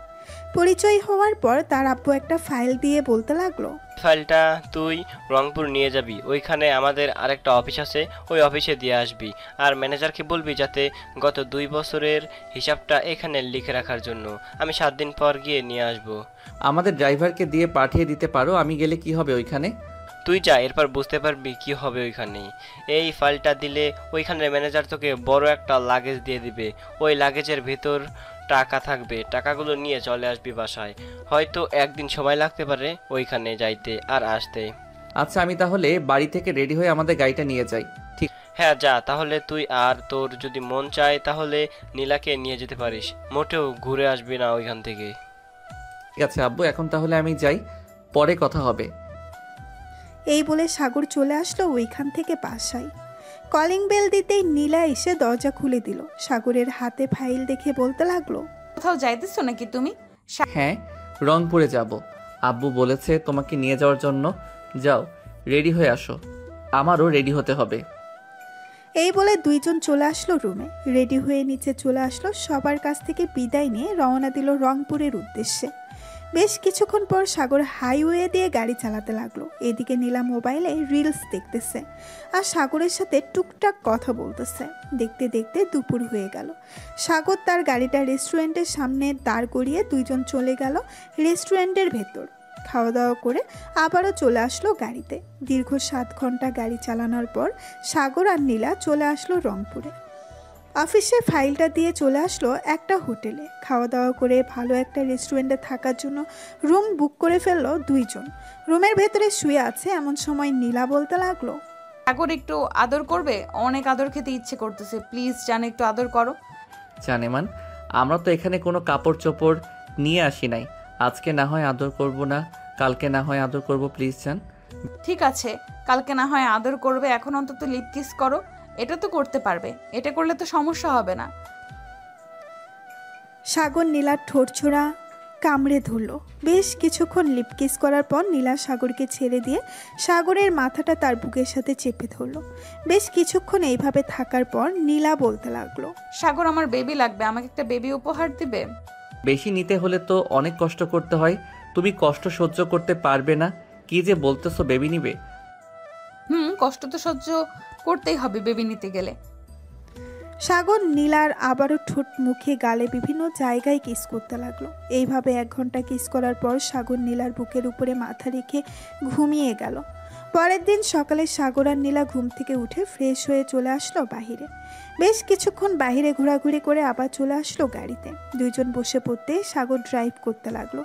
পরিচয় হওয়ার পর তার আব্বু একটা ফাইল দিয়ে বলতে লাগলো, ফাইলটা তুই রংপুর নিয়ে যাবি, ওইখানে আমাদের আরেকটা অফিস আছে, ওই অফিসে দিয়ে আসবি। আর ম্যানেজারকে বলবি যাতে গত 2 বছরের হিসাবটা এখানে লিখে রাখার জন্য। আমি 7 দিন পর গিয়ে নিয়ে আসবো। আমাদের ড্রাইভারকে দিয়ে পাঠিয়ে দিতে পারো, আমি গেলে কি হবে ওইখানে? তুই যা, এরপর বুঝতে পারবি কি হবে ওইখানে। এই ফাইলটা দিলে ওইখানে ম্যানেজার তোকে বড় একটা লাগেজ দিয়ে দিবে। ওই লাগেজের ভিতর টাকা থাকবে, টাকাগুলো নিয়ে চলে আসবি বাসায়। হয়তো একদিন সময় লাগতে পারে ওইখানে যাইতে আর আসতে। আচ্ছা আমি তাহলে বাড়ি থেকে রেডি হয়ে আমাদের গাড়িটা নিয়ে যাই। ঠিক? হ্যাঁ যা তাহলে তুই। আর তোর যদি মন চায় তাহলে নীলাকে নিয়ে যেতে পারিস, মোটেও ঘুরে আসবি না ওইখান থেকে। ঠিক আছে আব্বু, এখন তাহলে আমি যাই, পরে কথা হবে। এই বলে সাগর চলে আসলো ওইখান থেকে বাসায়। কলিং বেল দিতেই নীলা এসে দরজা খুলে দিল। সাগরের হাতে ফাইল দেখে বলতে লাগলো, কোথাও যাইতেছো নাকি তুমি? হ্যাঁ রংপুরে যাব, আব্বু বলেছে তোমাকে নিয়ে যাওয়ার জন্য। যাও রেডি হয়ে আসো, আমারও রেডি হতে হবে। এই বলে দুইজন চলে আসলো রুমে। রেডি হয়ে নিচে চলে আসলো। সবার কাছ থেকে বিদায় নিয়ে রওনা দিল রংপুরের উদ্দেশ্যে। বেশ কিছুক্ষণ পর সাগর হাইওয়ে দিয়ে গাড়ি চালাতে লাগলো। এদিকে নীলা মোবাইলে রিলস দেখতেছে আর সাগরের সাথে টুকটাক কথা বলতেছে। দেখতে দেখতে দুপুর হয়ে গেল। সাগর তার গাড়িটা রেস্টুরেন্টের সামনে দাঁড় করিয়ে দুইজন চলে গেল রেস্টুরেন্টের ভেতর। খাওয়া দাওয়া করে আবারও চলে আসলো গাড়িতে। দীর্ঘ 7 ঘন্টা গাড়ি চালানোর পর সাগর আর নীলা চলে আসলো রংপুরে। অফিসে ফাইলটা দিয়ে চলে আসলো একটা হোটেলে। খাওয়া দাওয়া করে ভালো একটা রেস্টুরেন্টে থাকার জন্য রুম বুক করে ফেললো দুইজন। রুমের ভেতরে শুয়ে আছে। এমন সময় নীলা বলতে লাগলো, সাগর একটু আদর করবে? অনেক আদর খেতে ইচ্ছে করতেছে, প্লিজ জান একটু আদর করো। জানেমান, আমরা তো এখানে কোনো কাপড় চোপড় নিয়ে আসি নাই। আজকে না হয় আদর করব না, কালকে না হয় আদর করব, প্লিজ জান। ঠিক আছে, কালকে না হয় আদর করবে, এখন অন্তত লিপ কিস করো। এটা তো করতে পারবে, এটা করলে তো সমস্যা হবে না। সাগর নীলার ঠোঁট ছোড়া কামড়ে ধরল। বেশ কিছুক্ষণ লিপ কিস করার পর নীলা সাগরকে ছেড়ে দিয়ে সাগরের মাথাটা তার বুকের সাথে চেপে ধরল। বেশ কিছুক্ষণ এইভাবে থাকার পর নীলা বলতে লাগলো, সাগর আমার বেবি লাগবে, আমাকে একটা বেবি উপহার দিবে? বেশি নিতে হলে তো অনেক কষ্ট করতে হয়, তুমি কষ্ট সহ্য করতে পারবে না। কি যে বলতেছো, বেবি নিবে? কষ্ট তো সহ্য করতেই হবে বেবি নিতে গেলে। সাগর নীলার আবারও ঠোঁট, মুখে, গালে বিভিন্ন জায়গায় কিস করতে লাগলো। এইভাবে 1 ঘন্টা কিস করার পর সাগর নীলার বুকের উপরে মাথা রেখে ঘুমিয়ে গেল। পরের দিন সকালে সাগর আর নীলা ঘুম থেকে উঠে ফ্রেশ হয়ে চলে আসলো বাহিরে। বেশ কিছুক্ষণ বাহিরে ঘোরাঘুরি করে আবার চলে আসলো গাড়িতে। দুইজন বসে পড়তে সাগর ড্রাইভ করতে লাগলো।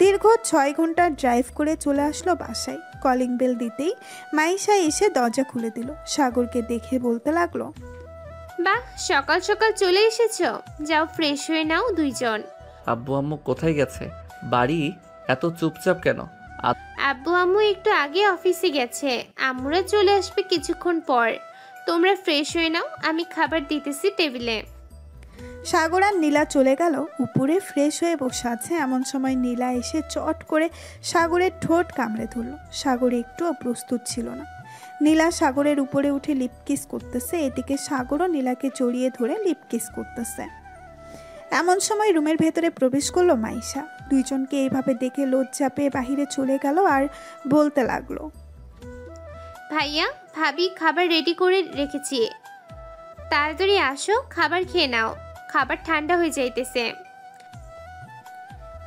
দীর্ঘ 6 ঘন্টা ড্রাইভ করে চলে আসলো বাসায়। কলিং বেল দিতেই মাইশা এসে দরজা খুলে দিল। সাগরকে দেখে বলতে লাগলো, বাহ, সকাল সকাল চলে এসেছো, যাও ফ্রেশ হয়ে নাও দুইজন। আব্বু আম্মু কোথায় গেছে? বাড়ি এত চুপচাপ কেন? আব্বু আম্মু একটু আগে অফিসে গেছে, আম্মুরা চলে আসবে কিছুক্ষণ পর। তোমরা ফ্রেশ হয়ে নাও, আমি খাবার দিতেছি টেবিলে। সাগর আর নীলা চলে গেল উপরে। ফ্রেশ হয়ে বসে আছে। এমন সময় নীলা এসে চট করে সাগরের ঠোঁট কামড়ে ধরল। সাগর একটুও প্রস্তুত ছিল না। নীলা সাগরের উপরে উঠে লিপকিস করতেছে। এদিকে সাগরও নীলাকে জড়িয়ে ধরে লিপকিস করতেছে। এমন সময় রুমের ভেতরে প্রবেশ করলো মাইশা। দুইজনকে এইভাবে দেখে লজ্জা পেয়ে বাহিরে চলে গেল আর বলতে লাগলো, ভাইয়া ভাবি খাবার রেডি করে রেখেছি, তাড়াতাড়ি আসো, খাবার খেয়ে নাও, খাবার ঠান্ডা হয়ে যাইতেছে।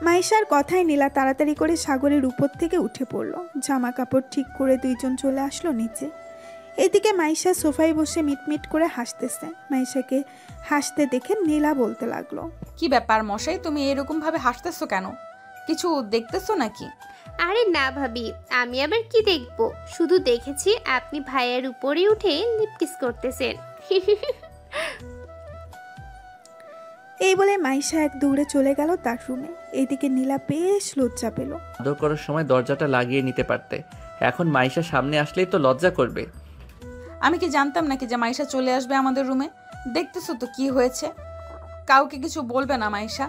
মাইশার কথায় নীলা তাড়াতাড়ি করে সাগরের উপর থেকে উঠে পড়ল। জামা কাপড় ঠিক করে দুইজন চলে আসলো নিচে। এদিকে মাইশা সোফায় বসে মিটমিট করে হাসতেছে। মাইশাকে হাসতে দেখে নীলা বলতে লাগলো, কি ব্যাপার মশাই, তুমি এরকম ভাবে হাসতেছো কেন? কিছু দেখতেছো নাকি? আরে না ভাবি, আমি আবার কি দেখবো, শুধু দেখেছি আপনি ভাইয়ের উপরে উঠে লিপকিস করতেছেন। এই বলে মাইশা এক দৌড়ে চলে গেল তার রুমে। এইদিকে নীলা বেশ লজ্জা পেল। আদর করার সময় দরজাটা লাগিয়ে নিতে পারতে, এখন মাইশা সামনে আসলেই তো লজ্জা করবে। আমি কি জানতাম নাকি যে মাইশা চলে আসবে আমাদের রুমে? দেখতেছো তো কি হয়েছে। কাউকে কিছু বলবে না মাইশা।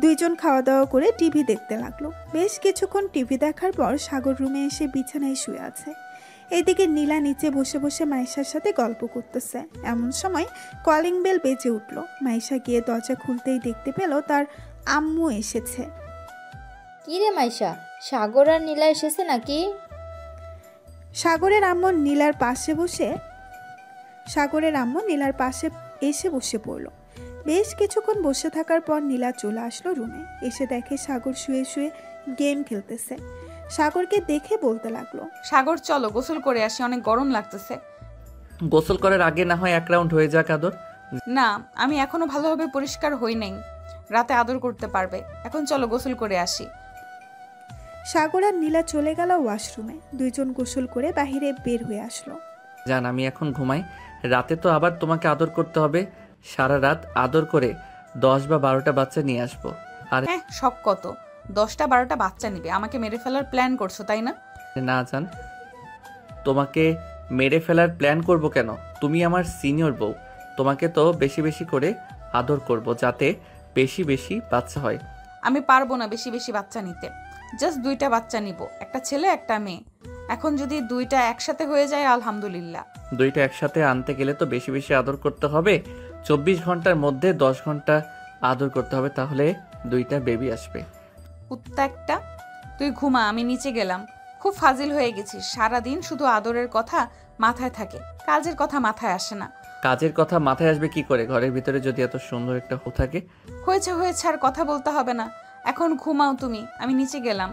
দুইজন খাওয়া দাওয়া করে টিভি দেখতে লাগলো। বেশ কিছুক্ষণ টিভি দেখার পর সাগর রুমে এসে বিছানায় শুয়ে আছে। এদিকে নীলা নিচে বসে বসে মাইশার সাথে গল্প করতেছে। এমন সময় কলিং বেল বেজে উঠল। মাইশা গিয়ে দরজা খুলতেই দেখতে পেল তার আম্মু এসেছে। কি রে মাইশা, সাগর আর নীলা এসেছে নাকি? সাগরের আম্মু নীলার পাশে এসে বসে পড়ল। বেশ কিছুক্ষণ বসে থাকার পর নীলা চলে আসলো রুমে। এসে দেখে সাগর শুয়ে শুয়ে গেম খেলতেছে। সাগরকে দেখে বলতে লাগলো, সাগর চলো গোসল করে আসি, অনেক গরম লাগতেছে। গোসল করার আগে না হয় এক রাউন্ড হয়ে যাক আদর। না, আমি এখনো ভালোভাবে পরিষ্কার হই নাই, রাতে আদর করতে পারবে। এখন চলো গোসল করে আসি। সাগর আর নীলা চলে গেল ওয়াশরুমে। দুইজন গোসল করে বাহিরে বের হয়ে আসলো। জান আমি এখন ঘুমাই, রাতে তো আবার তোমাকে আদর করতে হবে। সারা রাত আদর করে 10 বা 12টা বাচ্চা নিয়ে আসবো। আর হ্যাঁ, শখ কত 10টা 12টা বাচ্চা নিবে? আমাকে মেরে ফেলার প্ল্যান করছো তাই না? না জান, তোমাকে মেরে ফেলার প্ল্যান করব কেন? তুমি আমার সিনিয়র বউ, তোমাকে তো বেশি বেশি করে আদর করব যাতে বেশি বেশি বাচ্চা হয়। আমি পারবো না বেশি বেশি বাচ্চা নিতে, জাস্ট 2টা বাচ্চা নিব, একটা ছেলে একটা মেয়ে। এখন যদি 2টা একসাথে হয়ে যায় আলহামদুলিল্লাহ। 2টা একসাথে আনতে গেলে তো বেশি বেশি আদর করতে হবে। 24 ঘন্টার মধ্যে 10 ঘন্টা আদর করতে হবে, তাহলে 2টা বেবি আসবে। কুত্তা একটা, তুই ঘুমা, আমি নিচে গেলাম। খুব ফাজিল হয়ে গেছিস, সারাদিন শুধু আদরের কথা মাথায় থাকে, কাজের কথা মাথায় আসে না। কাজের কথা মাথায় আসবে কি করে, ঘরের ভিতরে যদি এত সুন্দর একটা হু থাকে? হয়েছে হয়েছে, আর কথা বলতে হবে না, এখন ঘুমাও তুমি, আমি নিচে গেলাম।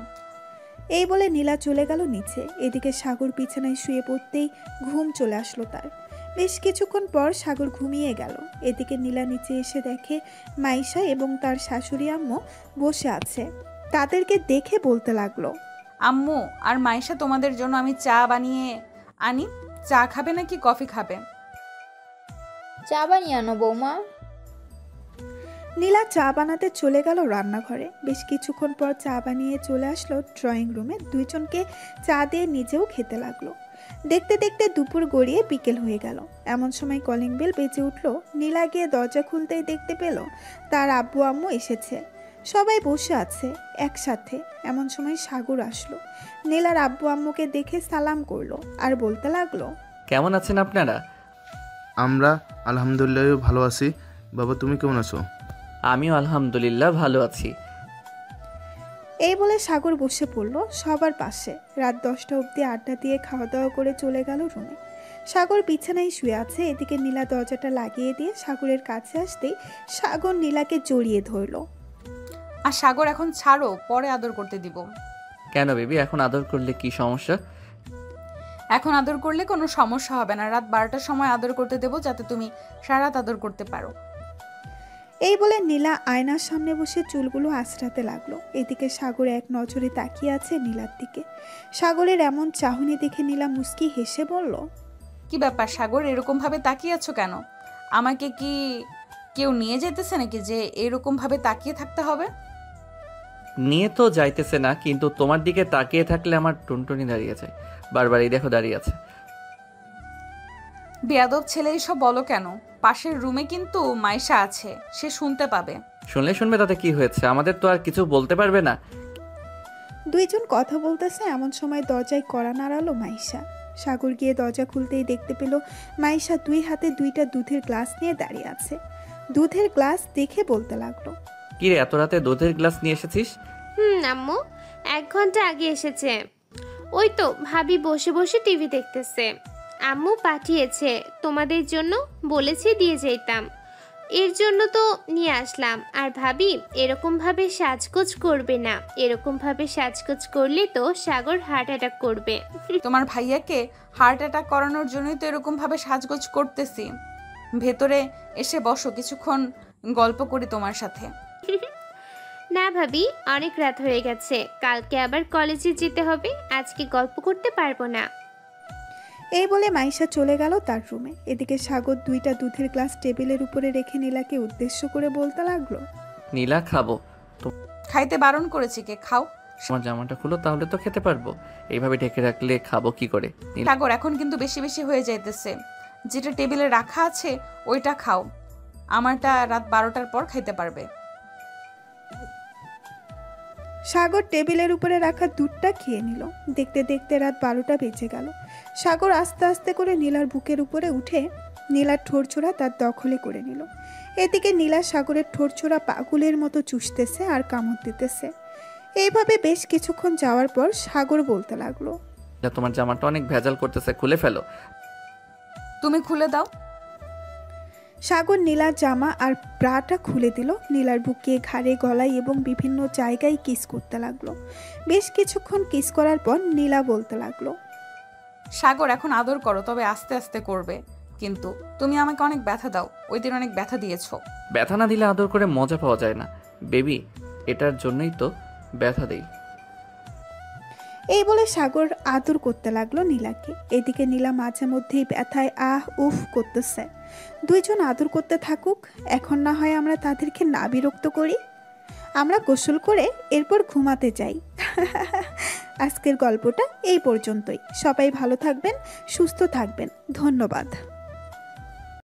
এই বলে নীলা চলে গেল নিচে। এদিকে সাগর বিছানায় শুয়ে পড়তেই ঘুম চলে আসলো তার। বেশ কিছুক্ষণ পর সাগর ঘুমিয়ে গেল। এদিকে নীলা নিচে এসে দেখে মাইশা এবং তার শাশুড়ি আম্মু বসে আছে। তাদেরকে দেখে বলতে লাগলো, আম্মু আর মাইশা, তোমাদের জন্য আমি চা বানিয়ে আনি। চা খাবে নাকি কফি খাবে? চা বানিয়ে আনো বৌমা। নীলা চা বানাতে চলে গেল রান্নাঘরে। বেশ কিছুক্ষণ পর চা বানিয়ে চলে আসলো ড্রয়িং রুমে। দুইজনকে চা দিয়ে নিজেও খেতে লাগলো। দেখতে দেখতে দুপুর গড়িয়ে বিকেল হয়ে গেল। এমন সময় কলিং বেল বেজে উঠলো। নীলা গিয়ে দরজা খুলতেই দেখতে পেল তার আব্বু আম্মু এসেছে। সবাই বসে আছে একসাথে। এমন সময় সাগর আসলো। নীলার আব্বু আম্মুকে দেখে সালাম করলো আর বলতে লাগলো, কেমন আছেন আপনারা? আমরা আলহামদুলিল্লাহ ভালো আছি। বাবা তুমি কেমন আছো? আমিও আলহামদুলিল্লাহ ভালো আছি। এই বলে সাগর বসে পড়লো সবার পাশে। রাত 10টা অবধি আড্ডা দিয়ে খাওয়া দাওয়া করে চলে গেল রুমে। সাগর বিছানায় শুয়ে আছে। এদিকে নীলা দরজাটা লাগিয়ে দিয়ে সাগরের কাছে আসতেই সাগর নীলাকে জড়িয়ে ধরলো। আর সাগর এখন ছাড়ো, পরে আদর করতে দিব। কেন বেবি, এখন আদর করলে কি সমস্যা? এখন আদর করলে কোনো সমস্যা হবে না। রাত 12টার সময় আদর করতে দেবো, যাতে তুমি সারা রাত আদর করতে পারো। এই বলে নীলা আয়নার সামনে বসে চুলগুলো আঁচড়াতে লাগলো। এদিকে সাগর এক নজরে তাকিয়ে আছে নীলার দিকে। সাগরের এমন চাহনি দেখে নীলা মুস্কি হেসে বলল, কি ব্যাপার সাগর, এরকম ভাবে তাকিয়ে আছো কেন? আমাকে কি কেউ নিয়ে যেতেছে নাকি যে এরকম ভাবে তাকিয়ে থাকতে হবে? নিয়ে তো যাইতেছে না, কিন্তু তোমার দিকে তাকিয়ে থাকলে আমার টুনটুনি দাঁড়িয়ে যায়। বারবার এই দেখো দাঁড়িয়ে আছে। বেয়াদব ছেলে, এসব বলো কেন? পাশের রুমে কিন্তু মাইশা আছে, সে শুনতে পাবে। শুনলে শুনবে, তাতে কি হয়েছে? আমাদের তো আর কিছু বলতে পারবে না। দুইজন কথা বলতেছে। এমন সময় দরজায় কড়া নাড়ালো মাইশা। সাগর গিয়ে দরজা খুলতেই দেখতে পেল মাইশা 2 হাতে 2টা দুধের গ্লাস নিয়ে দাঁড়িয়ে আছে। দুধের গ্লাস দেখে বলতে লাগলো, কি রে, এত রাতে দুধের গ্লাস নিয়ে এসেছিস? আম্মু 1 ঘন্টা আগে এসেছে। ওই তো ভাবি বসে বসে টিভি দেখতেছে। আম্মু পাঠিয়েছে তোমাদের জন্য, বলেছে দিয়ে যেতাম। এর জন্য তো নিয়ে আসলাম। আর ভাবি এরকমভাবে সাজগোজ করবে না, এরকমভাবে সাজগোজ করলে তো সাগর হার্ট অ্যাটাক করবে। তোমার ভাইয়াকে হার্ট অ্যাটাক করানোর জন্যই তো এরকম ভাবে সাজগোজ করতেছি। ভেতরে এসে বসো, কিছুক্ষণ গল্প করি তোমার সাথে। না ভাবি, অনেক রাত হয়ে গেছে, কালকে আবার কলেজে যেতে হবে, আজকে গল্প করতে পারবো না। এই বলে মাইশা চলে গেল তার রুমে। এদিকে সাগর 2টা দুধের গ্লাস টেবিলের উপরে রেখে নীলাকে উদ্দেশ্য করে বলতে লাগলো, নীলা খাবো। খাইতে বারণ করেছি, কে খাও। তোমার জামাটা খুলো, তাহলে তো খেতে পারবো। এইভাবে ঢেকে রাখলে খাবো কি করে? নীলা, সাগর এখন কিন্তু বেশি বেশি হয়ে যাইতেছে, যেটা টেবিলে রাখা আছে ওইটা খাও, আমারটা রাত 12টার পর খাইতে পারবে। সাগর টেবিলের উপরে রাখা দুধটা খেয়ে নিল। দেখতে দেখতে রাত 12টা বেজে গেল। সাগর আস্তে আস্তে করে নীলার বুকের উপরে উঠে নীলার ঠোঁটছোড়া তার দখলে করে নিল। এদিকে নীলা সাগরের ঠোঁটছোড়া পাগলের মতো চুষতেছে আর কামড় দিতেছে। এইভাবে বেশ কিছুক্ষণ যাওয়ার পর সাগর বলতে লাগলো, তোমার জামাটা অনেক ভেজাল করতেছে, খুলে ফেলো। তুমি খুলে দাও। সাগর নীলার জামা আর ব্রাটা খুলে দিল। নীলার বুকে, ঘাড়ে, গলায় এবং বিভিন্ন জায়গায় কিস করতে লাগলো। বেশ কিছুক্ষণ কিস করার পর নীলা বলতে লাগলো, সাগর এখন আদর করো, তবে আস্তে আস্তে করবে, কিন্তু তুমি আমাকে অনেক ব্যথা দাও, ওই দিন অনেক ব্যথা দিয়েছো। ব্যথা না দিলে আদর করে মজা পাওয়া যায় না বেবি, এটার জন্যই তো ব্যথা দেই। এই বলে সাগর আদর করতে লাগলো নীলাকে। এদিকে নীলা মাঝে মধ্যেই ব্যথায় আহ উফ করতেছে। দুইজন আদর করতে থাকুক, এখন না হয় আমরা তাদেরকে না বিরক্ত করি। আমরা গোসল করে এরপর ঘুমাতে যাই। আজকের গল্পটা এই পর্যন্তই। সবাই ভালো থাকবেন, সুস্থ থাকবেন। ধন্যবাদ।